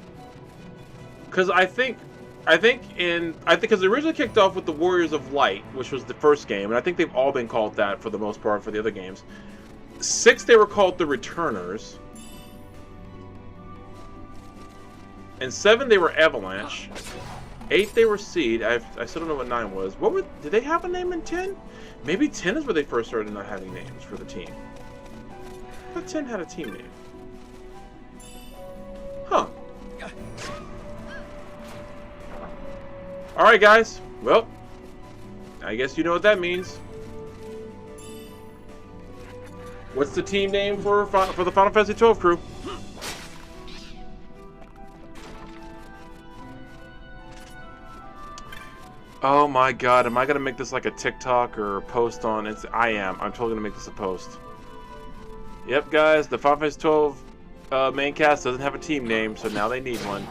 S1: Because I think because it originally kicked off with the Warriors of Light, which was the first game, and I think they've all been called that for the most part for the other games. 6, they were called the Returners. And 7, they were Avalanche. 8, they were Seed. I still don't know what 9 was. Did they have a name in 10? Maybe 10 is where they first started not having names for the team. I thought 10 had a team name. Huh. Alright, guys. Well, I guess you know what that means. What's the team name for the Final Fantasy XII crew? Oh my god, am I gonna make this like a TikTok or a post on it? I am. I'm totally gonna make this a post. Yep, guys, the Final Fantasy XII main cast doesn't have a team name, so now they need one.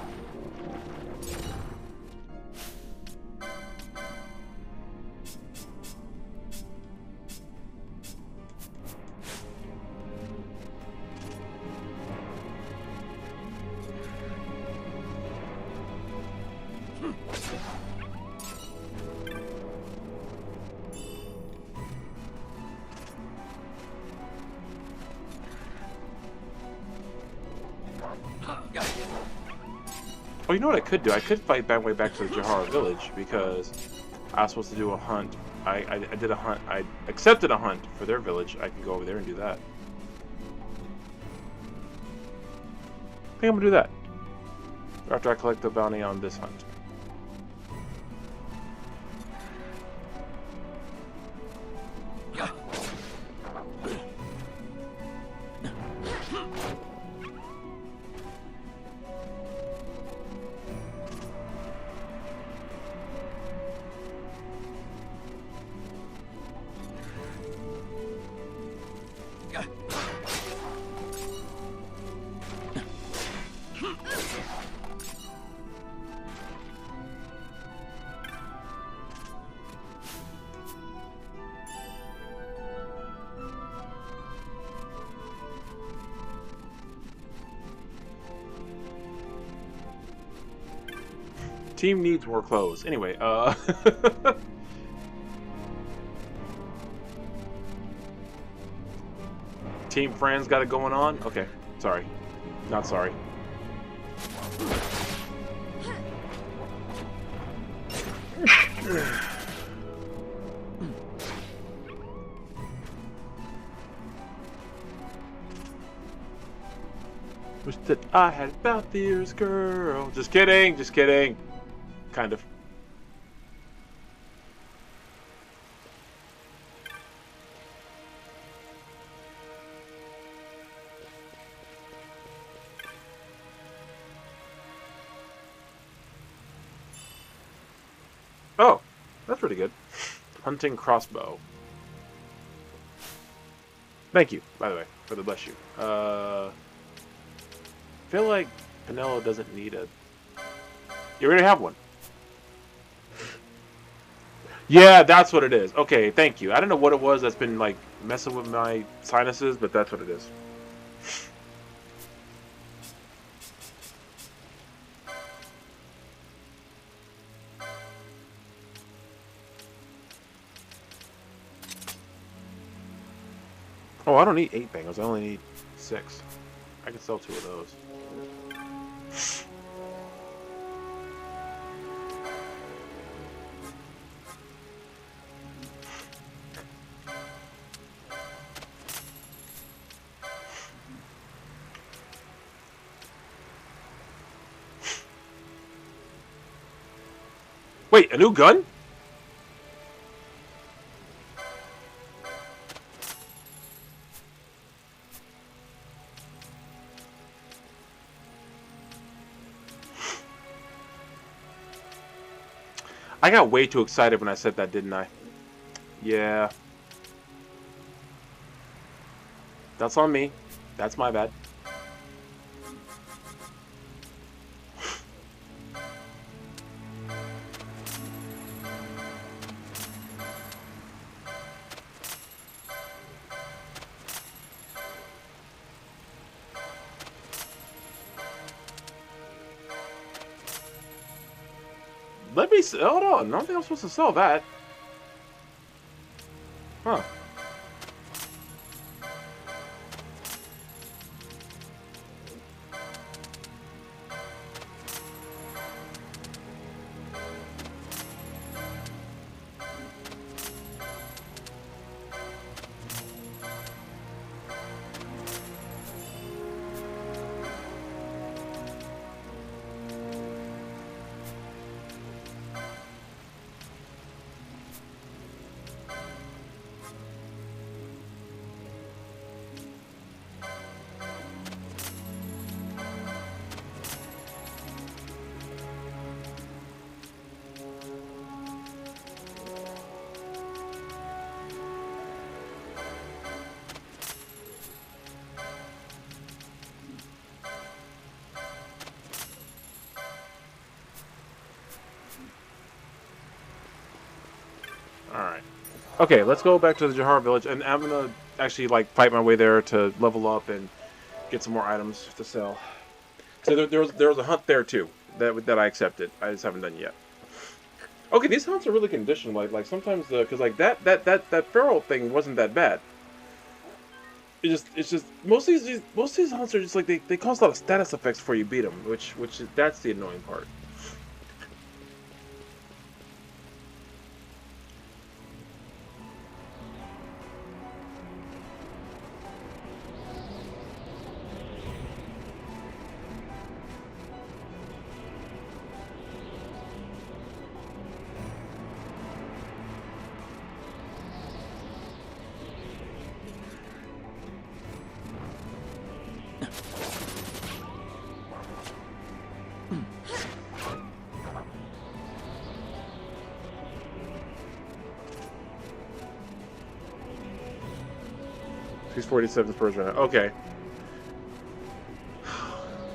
S1: Oh, you know what I could do? I could fight my way back to the Jahara village because I was supposed to do a hunt. I did a hunt. I accepted a hunt for their village. I can go over there and do that. I think I'm gonna do that after I collect the bounty on this hunt. Team needs more clothes. Anyway, Team Friends got it going on? Okay. Sorry. Not sorry. Wish that I had about the ears, girl. Just kidding, just kidding. Kind of. Oh, that's pretty good. Hunting crossbow. Thank you, by the way, for the bless you. I feel like Pinello doesn't need a... You already have one. Yeah, that's what it is. Okay, thank you. I don't know what it was that's been, like, messing with my sinuses, but that's what it is. Oh, I don't need 8 bangles. I only need 6. I can sell 2 of those. Wait, a new gun? I got way too excited when I said that, didn't I? Yeah. That's on me. That's my bad. Let me hold on. I don't think I'm supposed to sell that. Huh. Alright. Okay, let's go back to the Jahar village, and I'm gonna actually like fight my way there to level up and get some more items to sell. So there was a hunt there too that I accepted. I just haven't done yet. Okay, these hunts are really conditional. Like sometimes because like that feral thing wasn't that bad. It's just most of these hunts are just like they cause a lot of status effects before you beat them, which that's the annoying part. He's 47 Spurs right now. Okay.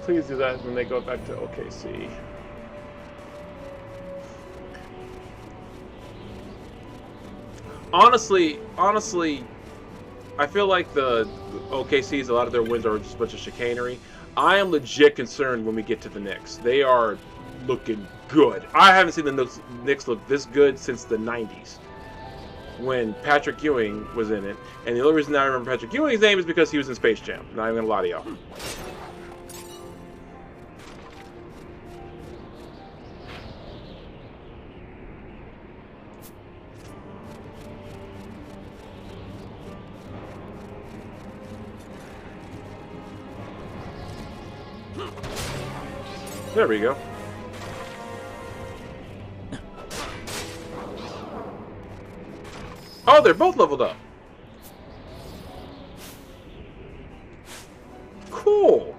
S1: Please do that when they go back to OKC. Honestly, I feel like the OKC's, a lot of their wins are just a bunch of chicanery. I am legit concerned when we get to the Knicks. They are looking good. I haven't seen the Knicks look this good since the 90s. When Patrick Ewing was in it. And the only reason I remember Patrick Ewing's name is because he was in Space Jam. Not even gonna lie to y'all. There we go. Oh, they're both leveled up. Cool.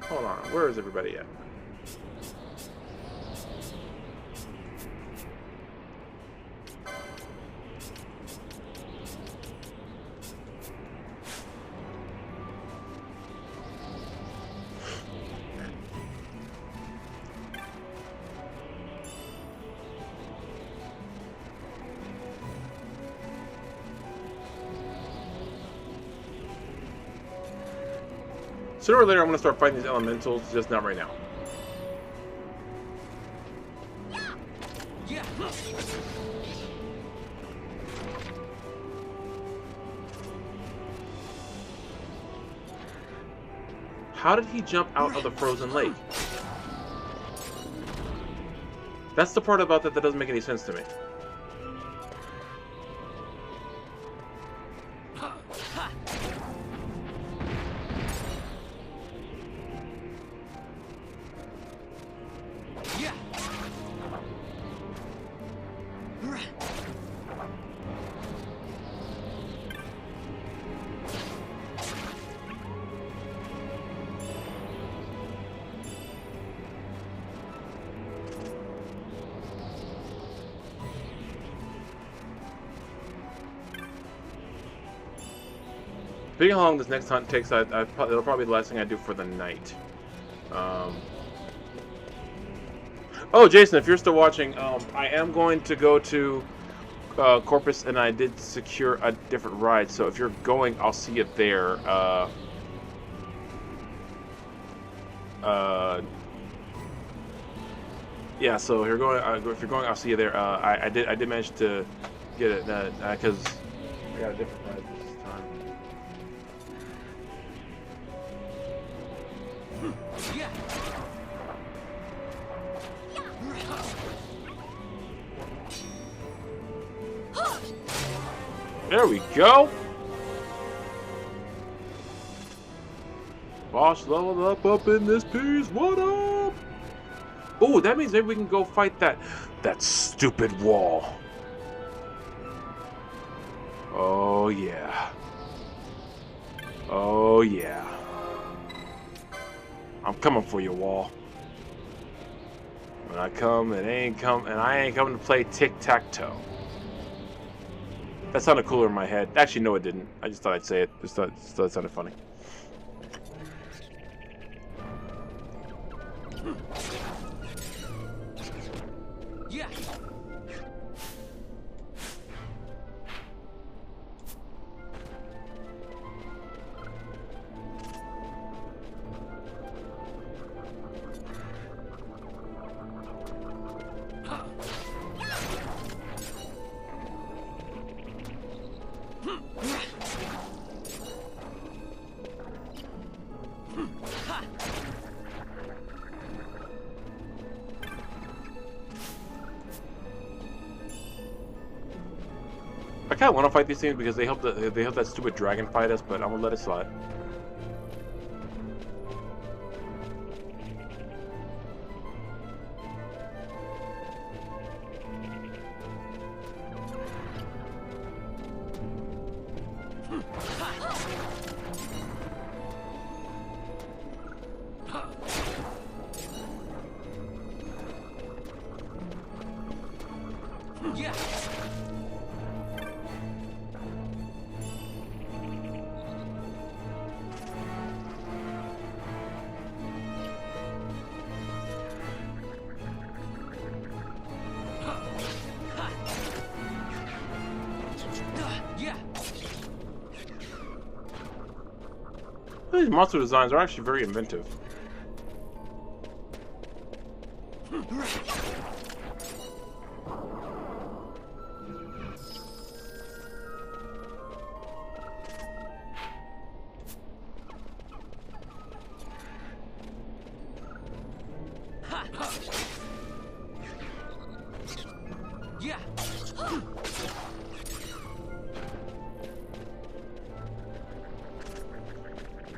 S1: Hold on. Where is everybody at? Sooner or later, I'm going to start fighting these elementals, just not right now. How did he jump out of the frozen lake? That's the part about that that doesn't make any sense to me. Speaking of how long this next hunt takes, it'll probably be the last thing I do for the night. Oh, Jason, if you're still watching, I am going to go to Corpus, and I did secure a different ride. So if you're going, I'll see you there. Yeah. So if you're going, I'll see you there. I did manage to get it because I got a different ride this time. There we go. Boss leveled up in this piece. What up? Oh, that means maybe we can go fight that stupid wall. Oh yeah. Oh yeah. I'm coming for you, wall. When I come, I ain't coming to play tic-tac-toe. That sounded cooler in my head. Actually, no, it didn't. I just thought I'd say it. Just thought it sounded funny.
S2: Yeah.
S1: I kind of want to fight these things because they help that stupid dragon fight us, but I'm gonna let it slide. These monster designs are actually very inventive.
S2: Yeah.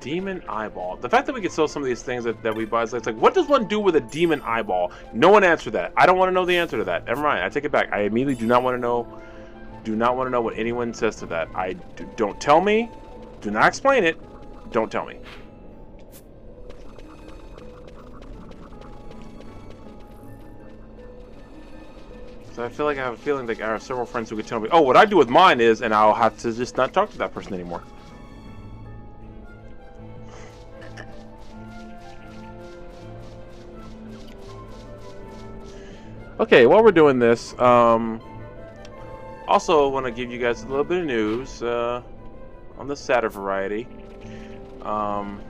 S1: Demon eyeball. The fact that we can sell some of these things that we buy, it's like, what does one do with a demon eyeball? No one answered that. I don't want to know the answer to that. Never mind. I take it back. I immediately do not want to know. Do not want to know what anyone says to that. Don't tell me. Do not explain it. Don't tell me. So I feel like I have a feeling like I have several friends who could tell me, oh, what I do with mine is, and I'll have to just not talk to that person anymore. Okay, while we're doing this, also want to give you guys a little bit of news on the sadder variety. My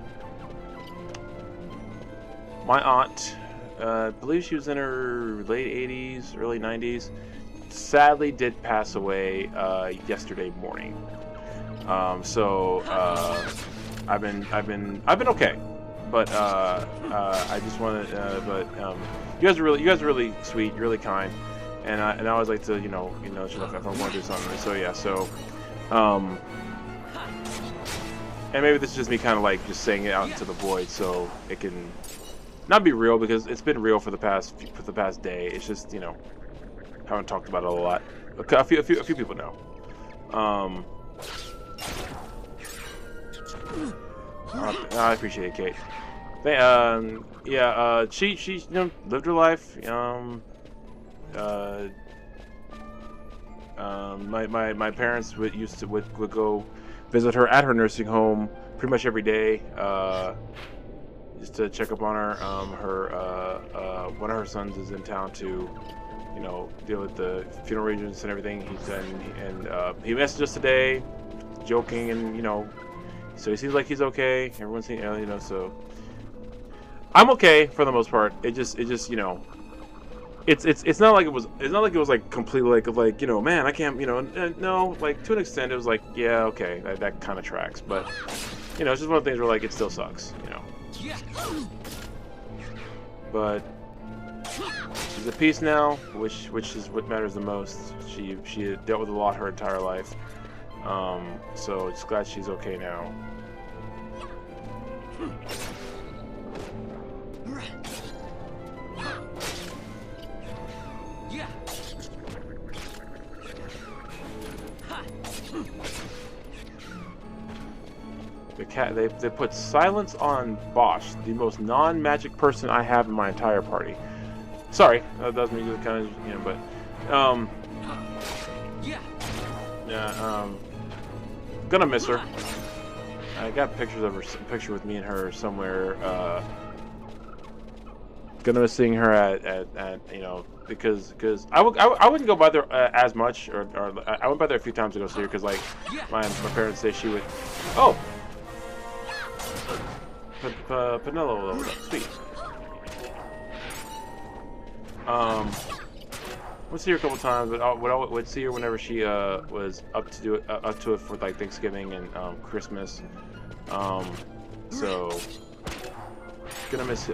S1: aunt, I believe she was in her late 80s, early 90s, sadly did pass away yesterday morning. So I've been okay, but I just wanted, you guys are really sweet, really kind, and I always like to, if I want to do something. So yeah, and maybe this is just me kind of like just saying it out into the void, so it can not be real, because it's been real for the past day. It's just, haven't talked about it a lot. A few people know. I appreciate it, Kate. Yeah. She lived her life. My parents would go visit her at her nursing home pretty much every day, just to check up on her. One of her sons is in town to, deal with the funeral arrangements and everything. He messaged us today, joking, and so he seems like he's okay. Everyone's seen, so I'm okay for the most part. It's not like it was like completely like man, I can't, no, like to an extent it was like, yeah, okay, that kind of tracks, but it's just one of the things where like it still sucks, but she's at peace now, which is what matters the most. She had dealt with a lot her entire life, so just glad she's okay now. They put silence on Bosch, the most non-magic person I have in my entire party. Sorry, that does me kind of, but gonna miss her. I got pictures of her, picture with me and her somewhere. Gonna miss seeing her at because I wouldn't go by there as much, or I went by there a few times to go see her, because like my parents say she would. Oh. Penelope, sweet. We'll see her a couple times, but I would see her whenever she was up to it for like Thanksgiving and Christmas. So gonna miss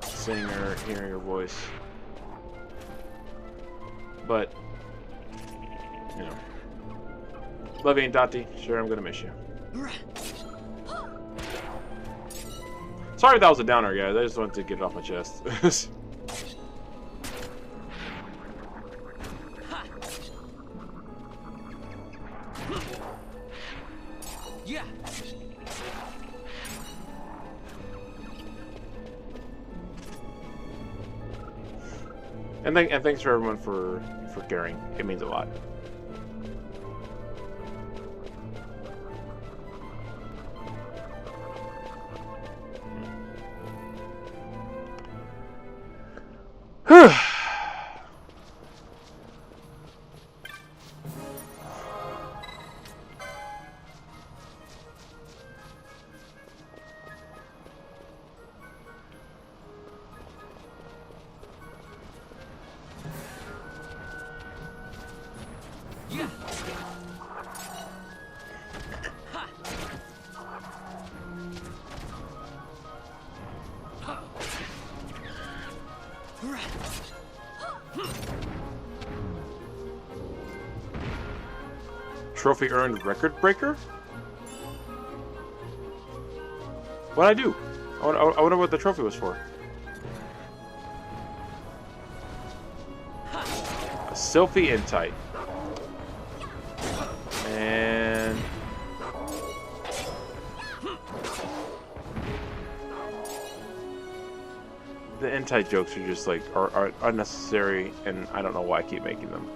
S1: seeing her, hearing her voice, but love you, Dottie. Sure, I'm gonna miss you. Sorry if that was a downer, guys. I just wanted to get it off my chest.
S2: Yeah.
S1: And thanks for everyone for caring. It means a lot.
S2: Yeah.
S1: Trophy earned record breaker? What'd I do? I wonder what the trophy was for. A Sylphie Entite. And... the Entite jokes are just like, are unnecessary, and I don't know why I keep making them.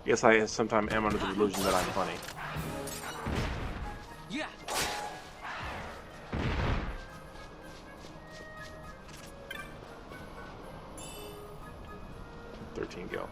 S1: Guess I sometimes am under the illusion that I'm funny.
S2: Yeah.
S1: 13 go.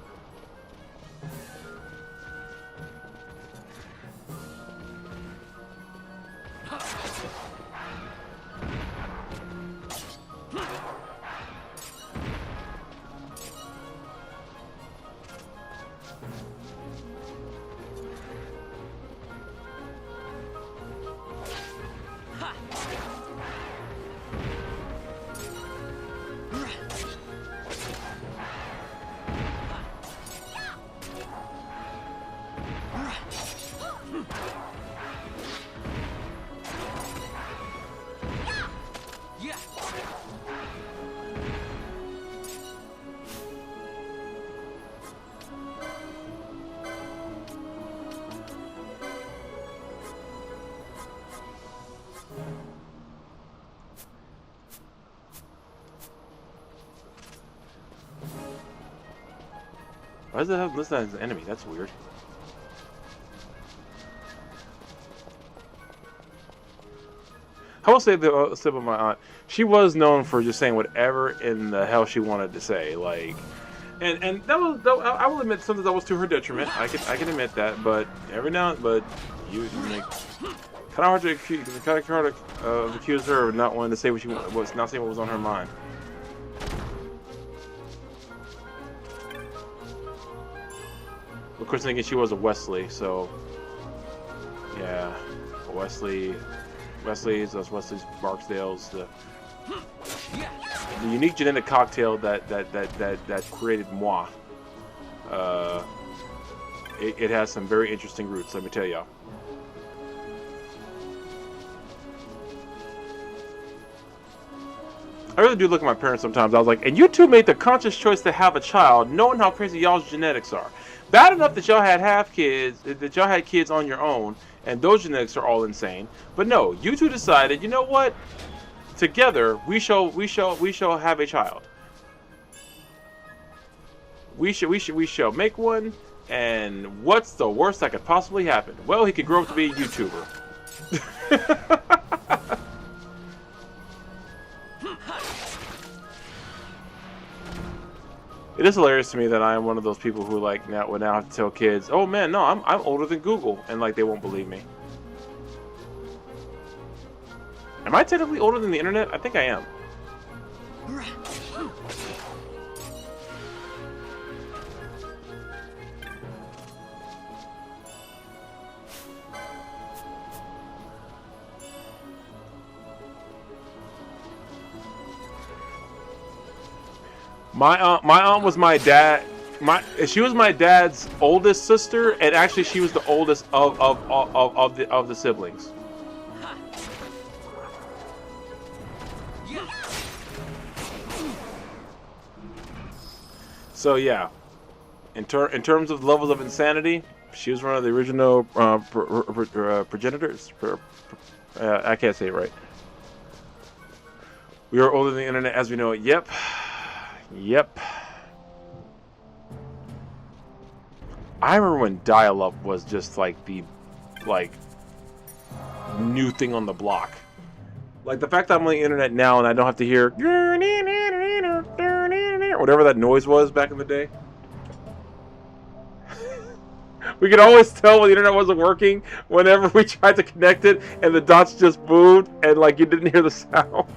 S2: Yeah.
S1: Why does it have listed as an enemy? That's weird. I will say the slip of my aunt. She was known for just saying whatever in the hell she wanted to say, like, and that was I will admit sometimes that was to her detriment. I can admit that, but every now you make kind of hard to accuse her of not wanting to say what she was not saying what was on her mind. Of course, thinking she was a Wesley, so yeah, Wesley's, those Wesley's, Barksdales, the unique genetic cocktail that created moi. It has some very interesting roots, let me tell y'all. I really do look at my parents sometimes. I was like, and you two made the conscious choice to have a child, knowing how crazy y'all's genetics are. Bad enough that y'all had kids on your own, and those genetics are all insane. But no, you two decided, you know what? Together, we shall have a child. We shall make one. And what's the worst that could possibly happen? Well, he could grow up to be a YouTuber. It is hilarious to me that I am one of those people who like now have to tell kids, "Oh man, no, I'm older than Google," and like they won't believe me. Am I technically older than the internet? I think I am. My aunt was my dad. She was my dad's oldest sister, and actually she was the oldest of the siblings. So yeah, in terms of levels of insanity, she was one of the original progenitors. I can't say it right. We are older than the internet as we know it. Yep. Yep. I remember when dial-up was just like the new thing on the block. Like the fact that I'm on the internet now and I don't have to hear whatever that noise was back in the day. We could always tell when the internet wasn't working whenever we tried to connect it and the dots just moved and like you didn't hear the sound.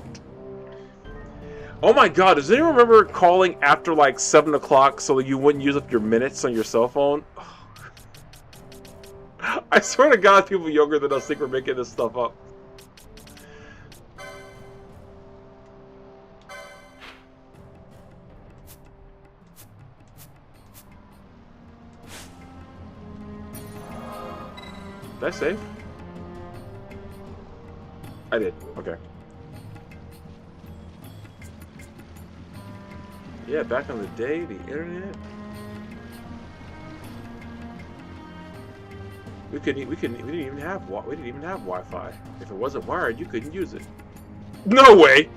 S1: Oh my god, does anyone remember calling after like 7 o'clock so that you wouldn't use up your minutes on your cell phone? I swear to God, people younger than us think we're making this stuff up. Did I save? I did. Okay. Yeah, back in the day, the internet. We didn't even have Wi-Fi. If it wasn't wired, you couldn't use it. No way.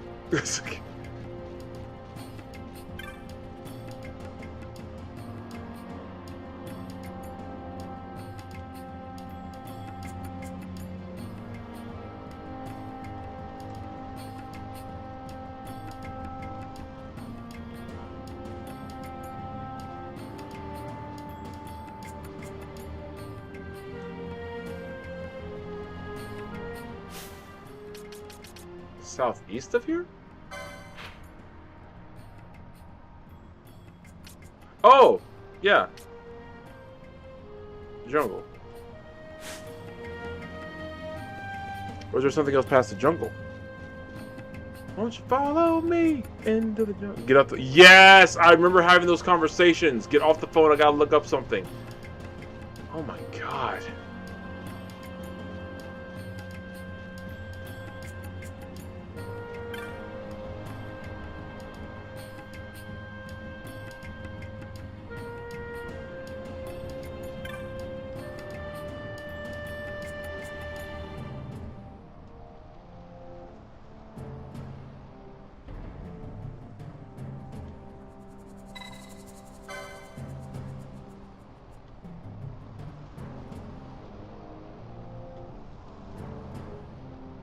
S1: Southeast of here? Oh, yeah. Jungle. Or is there something else past the jungle? Won't you follow me into the jungle? Get up the... Yes! I remember having those conversations. Get off the phone, I gotta look up something. Oh my god.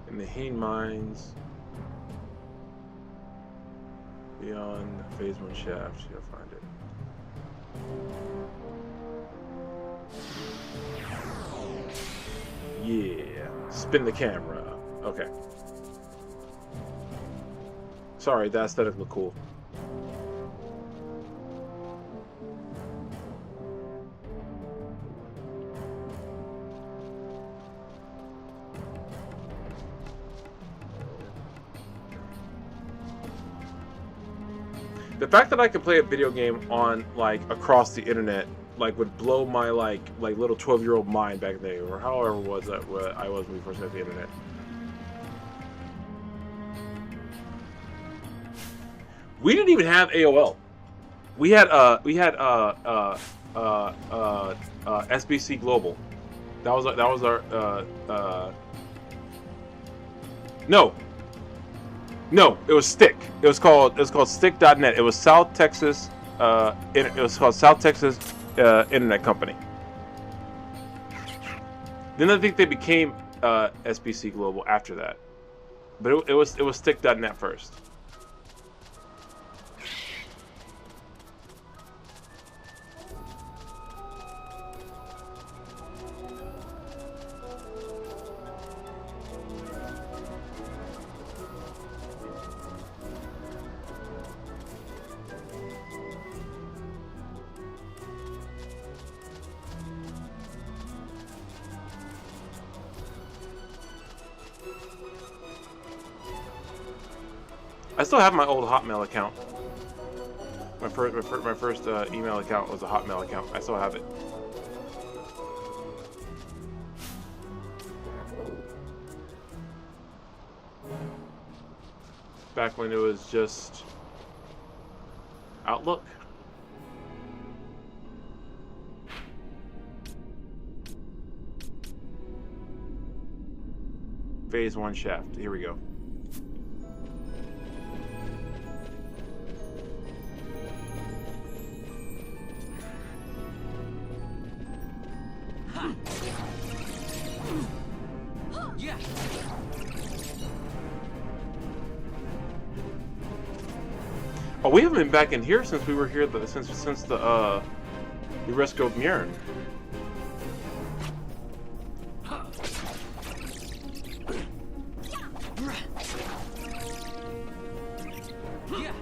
S1: In the Hane Mines, beyond Phase 1 shaft, you'll find it. Yeah, spin the camera. Okay. Sorry, that aesthetic looked cool. The fact that I could play a video game on like across the internet like would blow my like little 12-year-old mind back then, or however was that what I was when we first had the internet. We didn't even have AOL. We had SBC Global. That was our No, it was Stick. It was called Stick.net. It was South Texas. It was called South Texas Internet Company. Then I think they became SBC Global after that, but it was Stick.net first. I still have my old Hotmail account. My first email account was a Hotmail account. I still have it. Back when it was just Outlook. Phase 1 shaft. Here we go.
S2: Yeah.
S1: Oh, we haven't been back in here since we were here. Since the Resco Mjern.
S2: Yeah.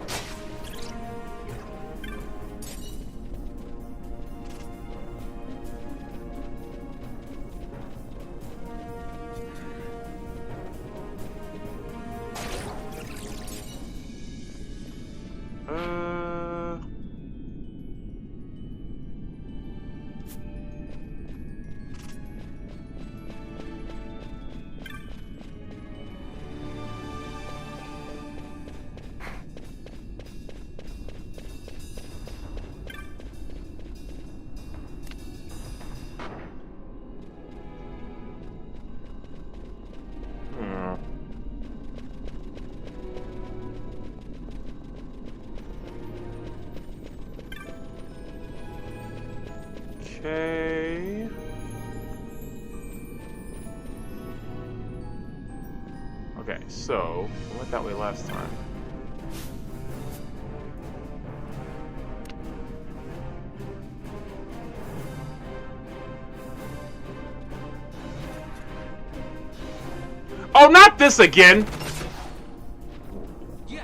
S1: Okay. Okay, so we went that way last time. Oh, not this again!
S2: Yeah.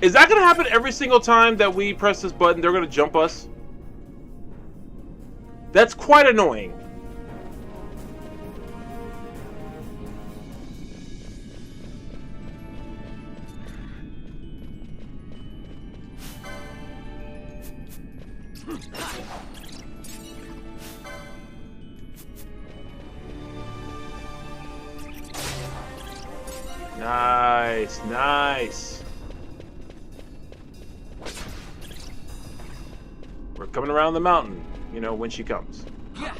S1: Is that gonna happen every single time that we press this button? They're gonna jump us? That's quite annoying. Nice, nice. We're coming around the mountain, you know, when she comes.
S2: Yeah.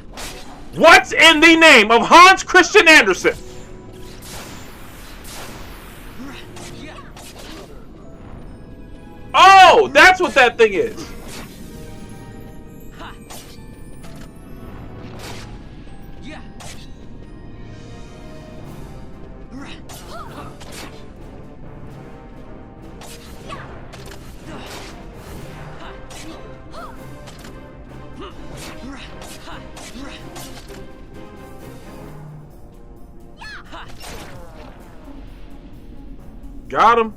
S1: What's in the name of Hans Christian Andersen?
S2: Yeah.
S1: Oh, that's what that thing is.
S2: Ha. Yeah.
S1: Got him.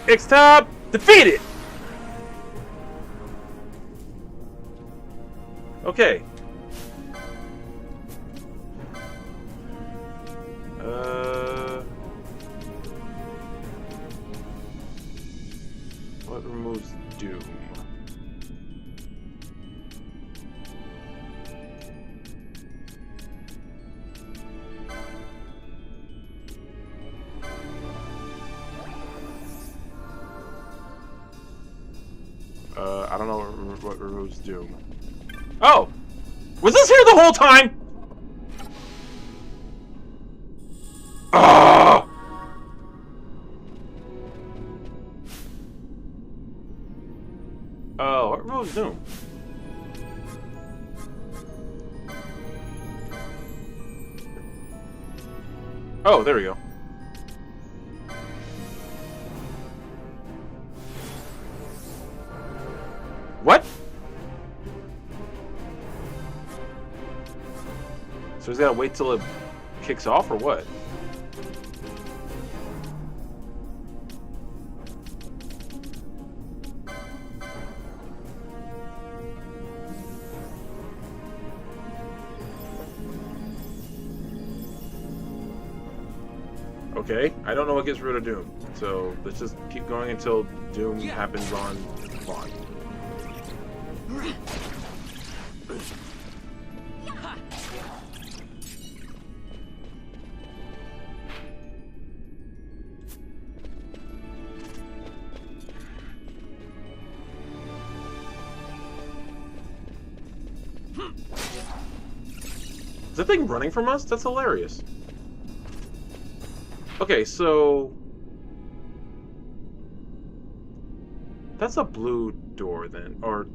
S1: XII defeated. Okay. What removes Doom? I don't know what removes Doom. Oh! Was this here the whole time? Ah! Oh, what removes Doom? Oh, there we go. What? So he's gotta wait till it kicks off, or what? Okay, I don't know what gets rid of Doom, so let's just keep going until Doom happens on Vaughn. Is that thing running from us? That's hilarious. Okay, so that's a blue door then, or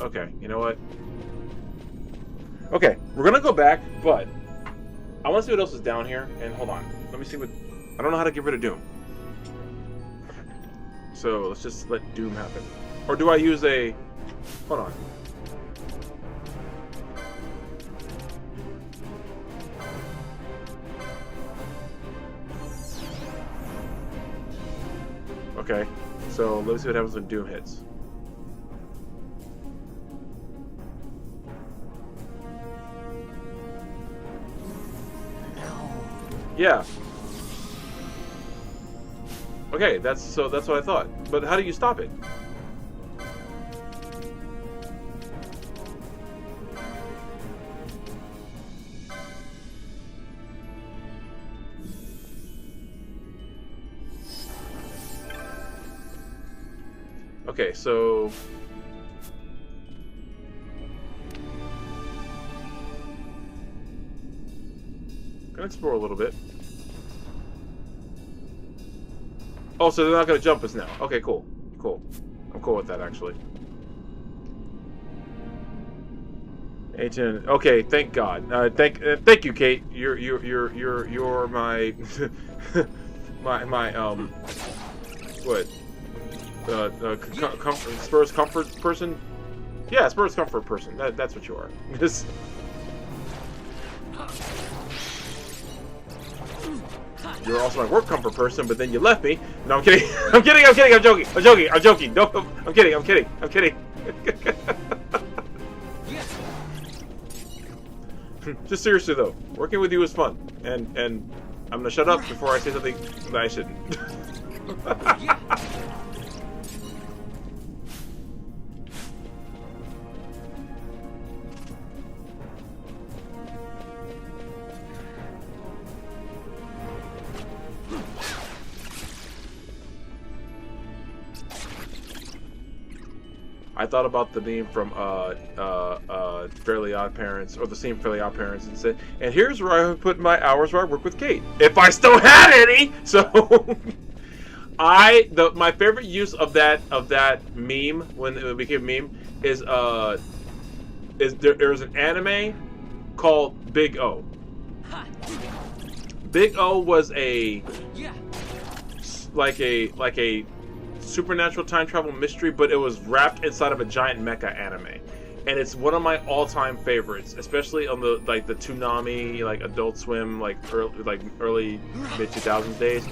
S1: okay, you know what? Okay, we're gonna go back, but I want to see what else is down here. And hold on, let me see what. I don't know how to get rid of Doom, so let's just let Doom happen. Or do I use a Hold on. Okay, so let's see what happens when Doom hits. Yeah. Okay, that's what I thought. But how do you stop it? Okay, so gonna explore a little bit. Oh, so they're not gonna jump us now. Okay, cool. Cool. I'm cool with that actually. 18. Okay, thank God. Thank you, Kate. You're my my what? Spurs comfort person? Yeah, Spurs comfort person. That's what you are. You're also my work comfort person, but then you left me. No, I'm kidding. I'm kidding. I'm joking. I'm joking. No, I'm kidding. Just seriously though, working with you is fun, and I'm gonna shut up before I say something that I shouldn't. I thought about the meme from Fairly Odd Parents, or the scene Fairly Odd Parents, and said, "And here's where I would put my hours where I work with Kate, if I still had any." So, my favorite use of that meme when it became a meme is there's an anime called Big O. Big O was like a supernatural time travel mystery, but it was wrapped inside of a giant mecha anime, and it's one of my all-time favorites, especially on the the Toonami, like Adult Swim, early mid 2000s days.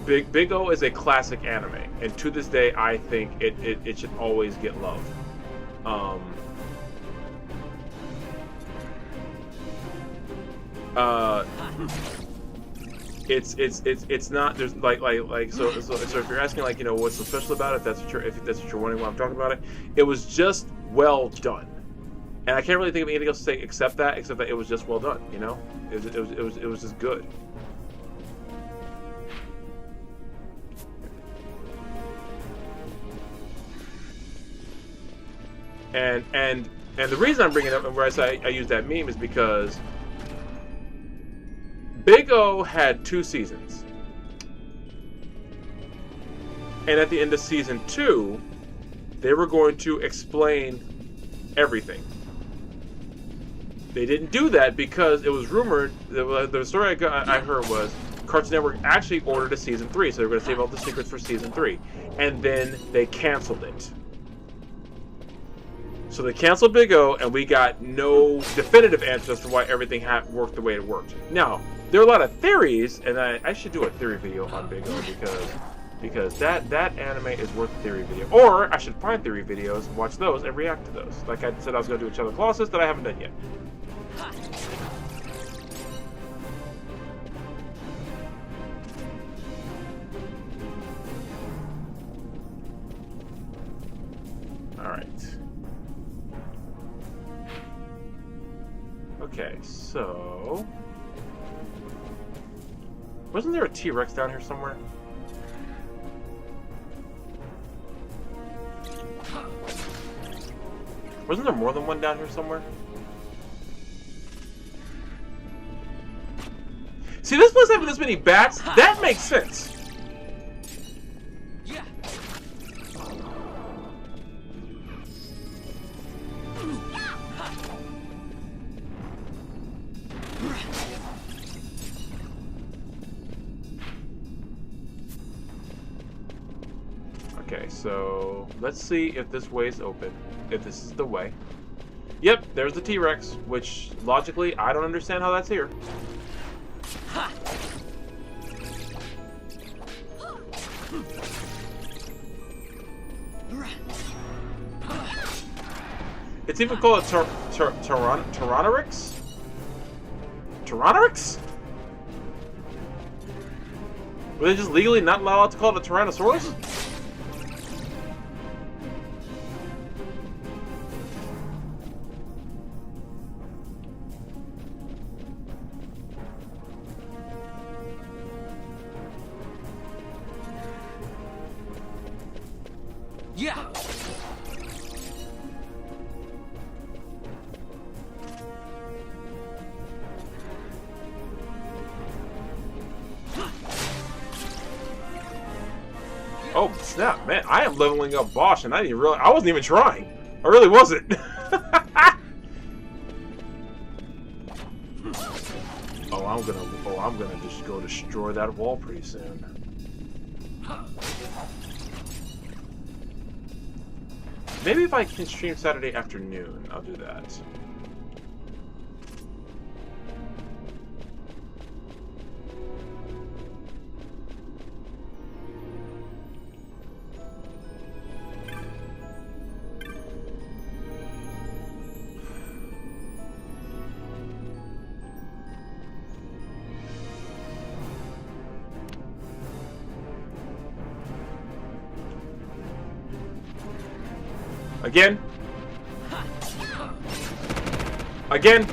S1: Big O is a classic anime, and to this day I think it should always get love. It's not, there's so if you're asking what's so special about it, if that's what you're wondering why I'm talking about it, it was just well done, and I can't really think of anything else to say except that it was just well done. It was just good. And the reason I'm bringing it up and where I say I use that meme is because Big O had 2 seasons. And at the end of season 2, they were going to explain everything. They didn't do that because it was rumored, the story I heard was Cartoon Network actually ordered a season 3, so they were going to save all the secrets for season 3. And then they canceled it. So they canceled Big O, and we got no definitive answers as to why everything worked the way it worked. Now, there are a lot of theories, and I should do a theory video on Big O because that anime is worth a theory video. Or I should find theory videos, watch those, and react to those. Like I said I was going to do with Shadow Colossus that I haven't done yet. Alright. Okay, so... wasn't there a T-Rex down here somewhere? Wasn't there more than one down here somewhere? See, this place having this many bats, that makes sense. Okay, So let's see if this way is open. If this is the way. Yep, there's the T-Rex, which logically I don't understand how that's here.
S2: Ha!
S1: It's even called a Tyrannorix? Tyrannorix? Were they just legally not allowed to call it a Tyrannosaurus?
S2: Yeah.
S1: Oh snap, man! I am leveling up Bosch, and I didn't realize I wasn't even trying. I really wasn't. I'm gonna just go destroy that wall pretty soon. Maybe if I can stream Saturday afternoon, I'll do that. Again? Again?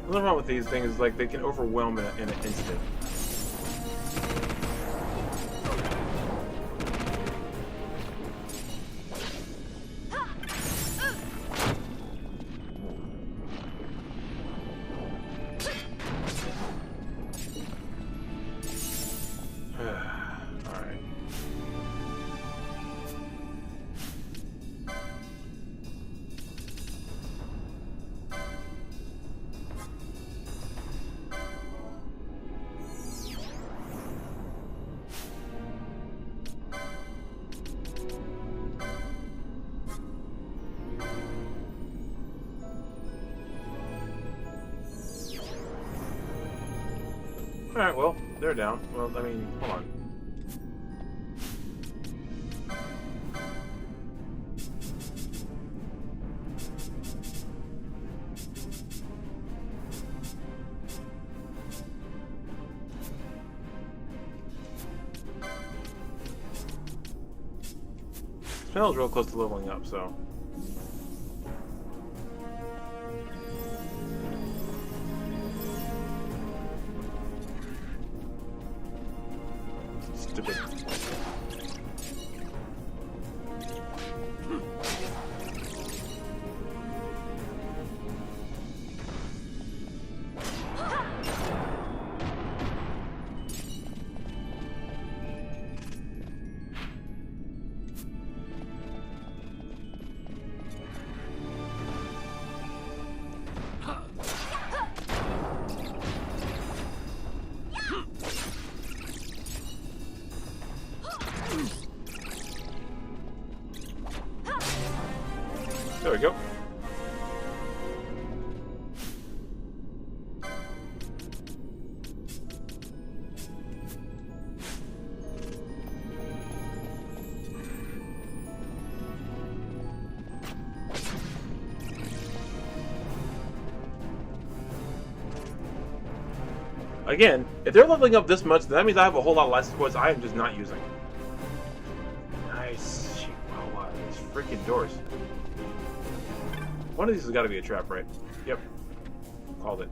S1: The problem with these things is like they can overwhelm in an instant. Alright, well, they're down. Well, I mean, hold on. Spinel's real close to leveling up, so... Stupid. There we go. Again, if they're leveling up this much, then that means I have a whole lot of license points I am just not using. Nice. Shit, wow, these freaking doors. One of these has got to be a trap, right? Yep. Called it.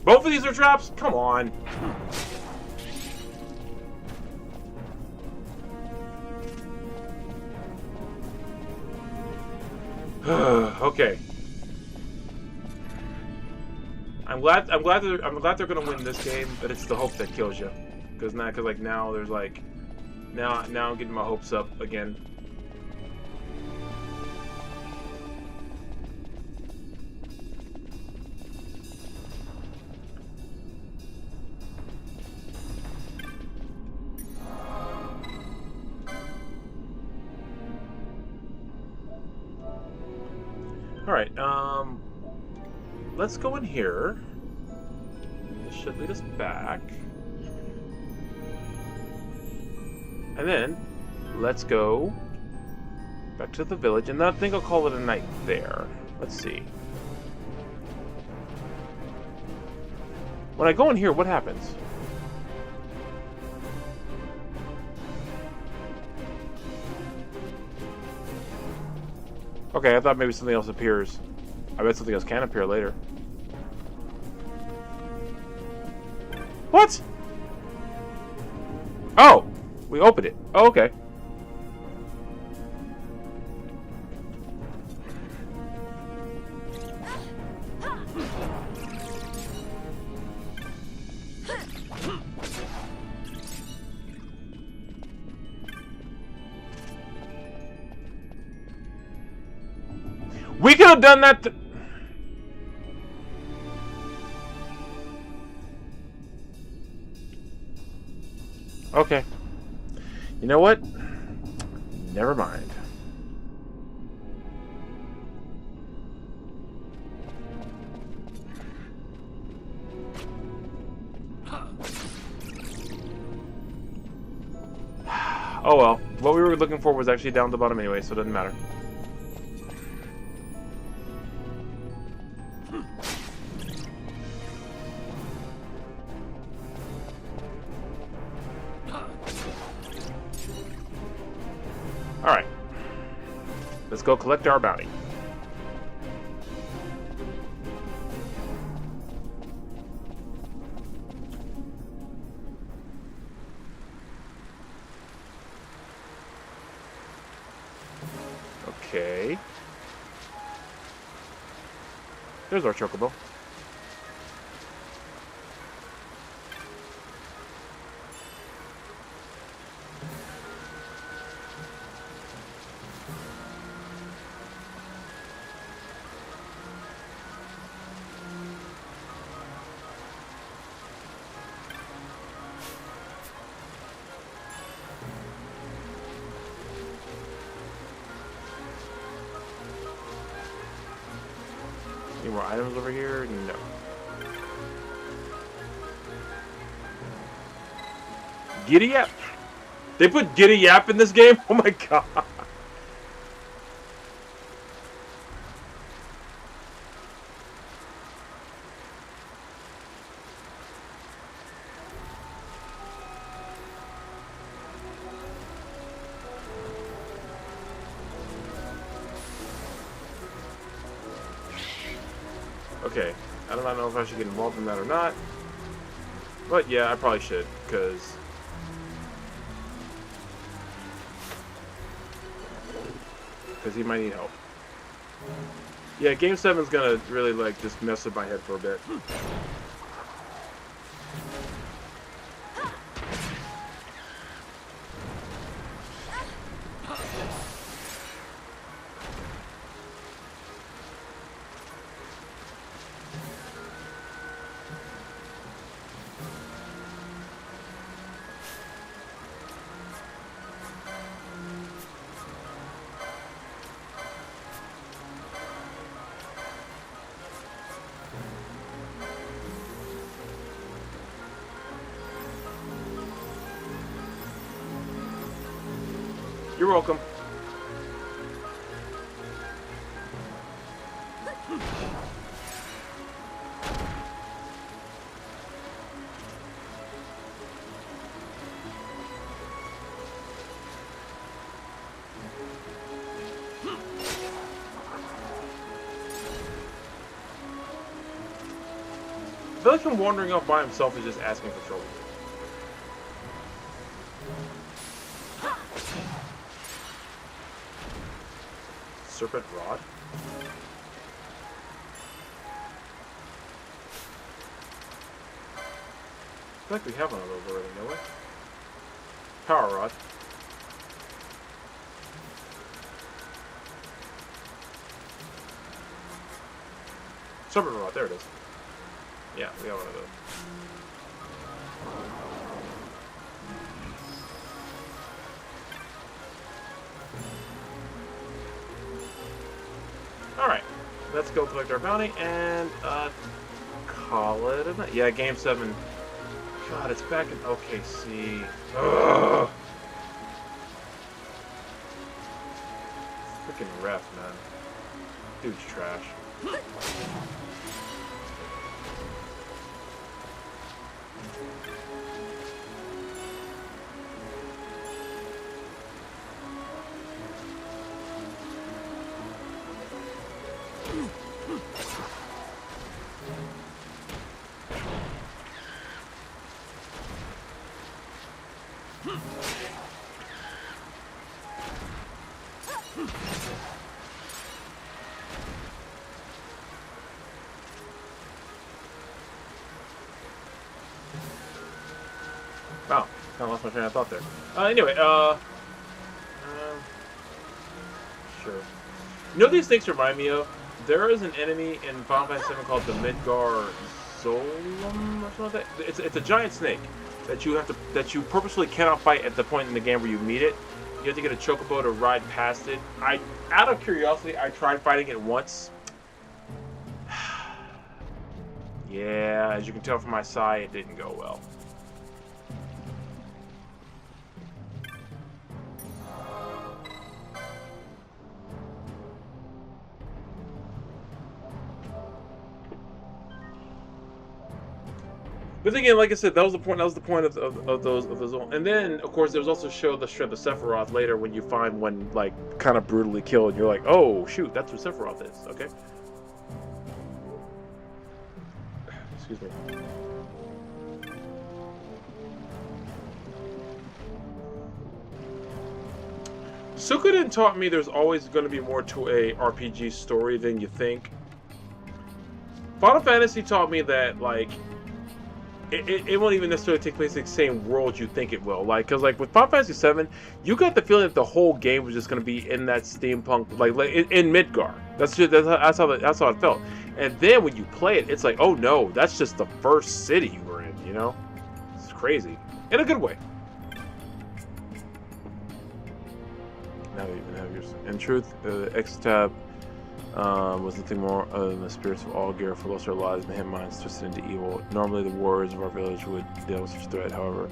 S1: Both of these are traps? Come on. Okay. I'm glad they're gonna win this game, but it's the hope that kills you. Because now there's like now I'm getting my hopes up again. Alright, let's go in here. This should lead us back. And then, let's go back to the village, and I think I'll call it a night there. Let's see. When I go in here, what happens? Okay, I thought maybe something else appears. I bet something else can appear later. What? Oh! We opened it. Oh, okay. We could have done that. Okay. You know what? Never mind. Oh well. What we were looking for was actually down at the bottom anyway, so it doesn't matter. Alright. Let's go collect our bounty. Okay. There's our chocobo. Any more items over here? No. Giddy Yap! They put Giddy Yap in this game? Oh my god! Okay, I do not know if I should get involved in that or not. But yeah, I probably should, because he might need help. Yeah, Game 7's gonna really, like, just mess with my head for a bit. You're welcome. I feel like him wandering off by himself is just asking for trouble. Serpent Rod? I feel like we have one of those already, don't we? Power Rod. Serpent Rod, there it is. Yeah, we got one of those. Alright, let's go collect our bounty and call it a night. Yeah, Game 7. God, it's back in OKC. Ugh. Freaking ref, man. Dude's trash. Wow, kind of lost my train of thought there. Anyway, sure. You know what these things remind me of? There is an enemy in Final Fantasy VII called the Midgar Zolom or something like that. It's a giant snake that you purposely cannot fight at the point in the game where you meet it. You have to get a chocobo to ride past it. Out of curiosity, I tried fighting it once. Yeah, as you can tell from my sigh, it didn't go well. But again, like I said, that was the point. That was the point of those. And then, of course, there was also the Shred the Sephiroth later when you find one like kind of brutally killed. And you're like, oh shoot, that's what Sephiroth is. Okay. Excuse me. Suikoden taught me there's always going to be more to a RPG story than you think. Final Fantasy taught me that like. It won't even necessarily take place in the same world you think it will. Like, cause like with Final Fantasy VII, you got the feeling that the whole game was just gonna be in that steampunk, like in Midgar. That's how it felt. And then when you play it, it's like, oh no, that's just the first city you were in. You know, it's crazy in a good way. Now you even have yours. In truth, X-Tab. Was nothing more than the spirits of all gear for lost their lives and hit minds twisted into evil. Normally the warriors of our village would deal with such threat, however,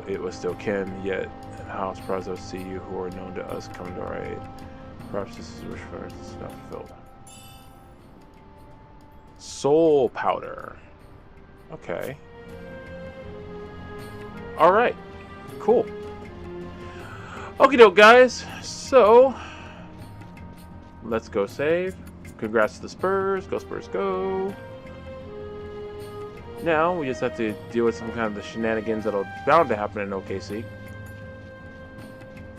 S1: it was still kin, yet how surprised I would see you who are known to us coming to our aid. Perhaps this is a wish for us that's not fulfilled. Soul powder. Okay. Alright. Cool. Okie doke, guys. So let's go save. Congrats to the Spurs. Go Spurs, go. Now we just have to deal with some kind of the shenanigans that'll bound to happen in OKC. If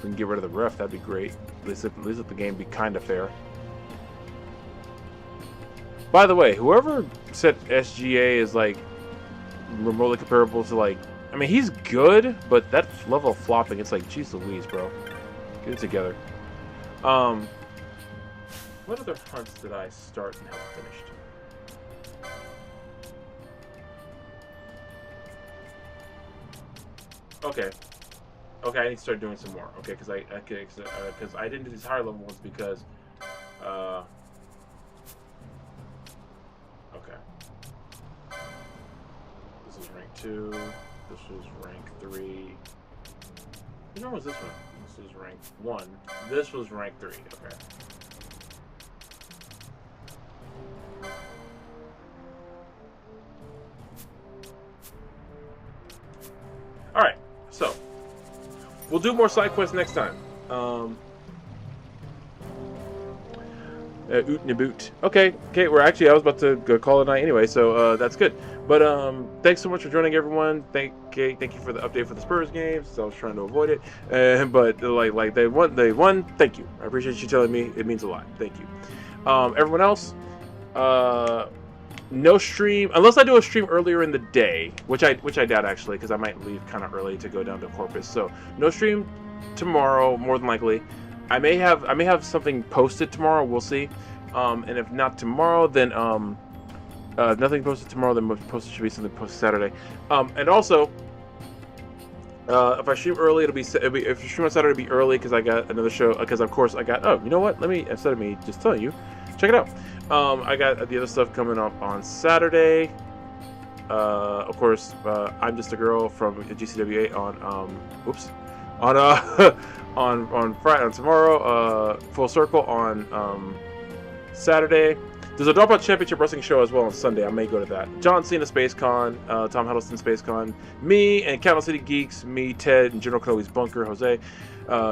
S1: we can get rid of the ref, that'd be great. At least let the game be kind of fair. By the way, whoever said SGA is like remotely comparable to like, I mean, he's good, but that level of flopping, it's like, geez Louise, bro. Get it together. What other hunts did I start and haven't finished? Okay. Okay, I need to start doing some more. Okay, because I didn't do these higher level ones because okay. This is rank 2. This was rank 3. Which one was this one? This was rank 1. This was rank 3. Okay. Alright, so we'll do more side quests next time. Oot and a boot. Okay, we're actually, I was about to go call it a night anyway, so that's good. But thanks so much for joining, everyone. Thank you for the update for the Spurs games. So I was trying to avoid it, but like they won. Thank you. I appreciate you telling me. It means a lot. Thank you. Everyone else, no stream unless I do a stream earlier in the day, which I doubt actually, because I might leave kind of early to go down to Corpus. So no stream tomorrow, more than likely. I may have something posted tomorrow. We'll see. And if not tomorrow, then if nothing posted tomorrow, then posted should be something posted Saturday. And also, if I stream early, it'll be if you stream on Saturday, it'll be early because I got another show. Because of course I got. Oh, you know what? Instead of me just telling you, check it out. I got the other stuff coming up on Saturday. Of course, I'm Just a Girl from GCWA on Friday, on tomorrow. Full Circle on Saturday. There's a Dropout Championship Wrestling show as well on Sunday. I may go to that. John Cena Space Con, Tom Hiddleston Space Con, me and Cattle City Geeks, me, Ted, and General Kenobi's Bunker, Jose.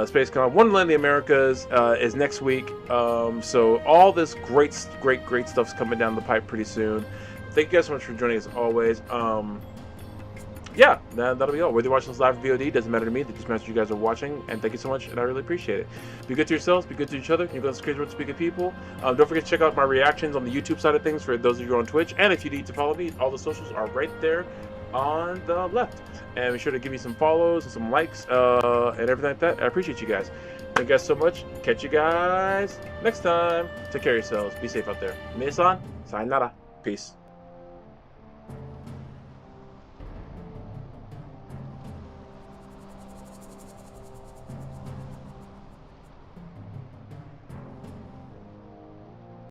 S1: Space Con, Wonderland of the Americas is next week. So all this great stuff's coming down the pipe pretty soon. Thank you guys so much for joining us always. Yeah, that'll be all. Whether you're watching this live or VOD, doesn't matter to me. It just matters you guys are watching, and thank you so much, and I really appreciate it. Be good to yourselves, be good to each other. You've got this crazy world to speak of people. Don't forget to check out my reactions on the YouTube side of things for those of you on Twitch, and if you need to follow me, all the socials are right there on the left. And be sure to give me some follows and some likes and everything like that. I appreciate you guys. Thank you guys so much. Catch you guys next time. Take care of yourselves. Be safe out there. Minasan, sayonara. Peace.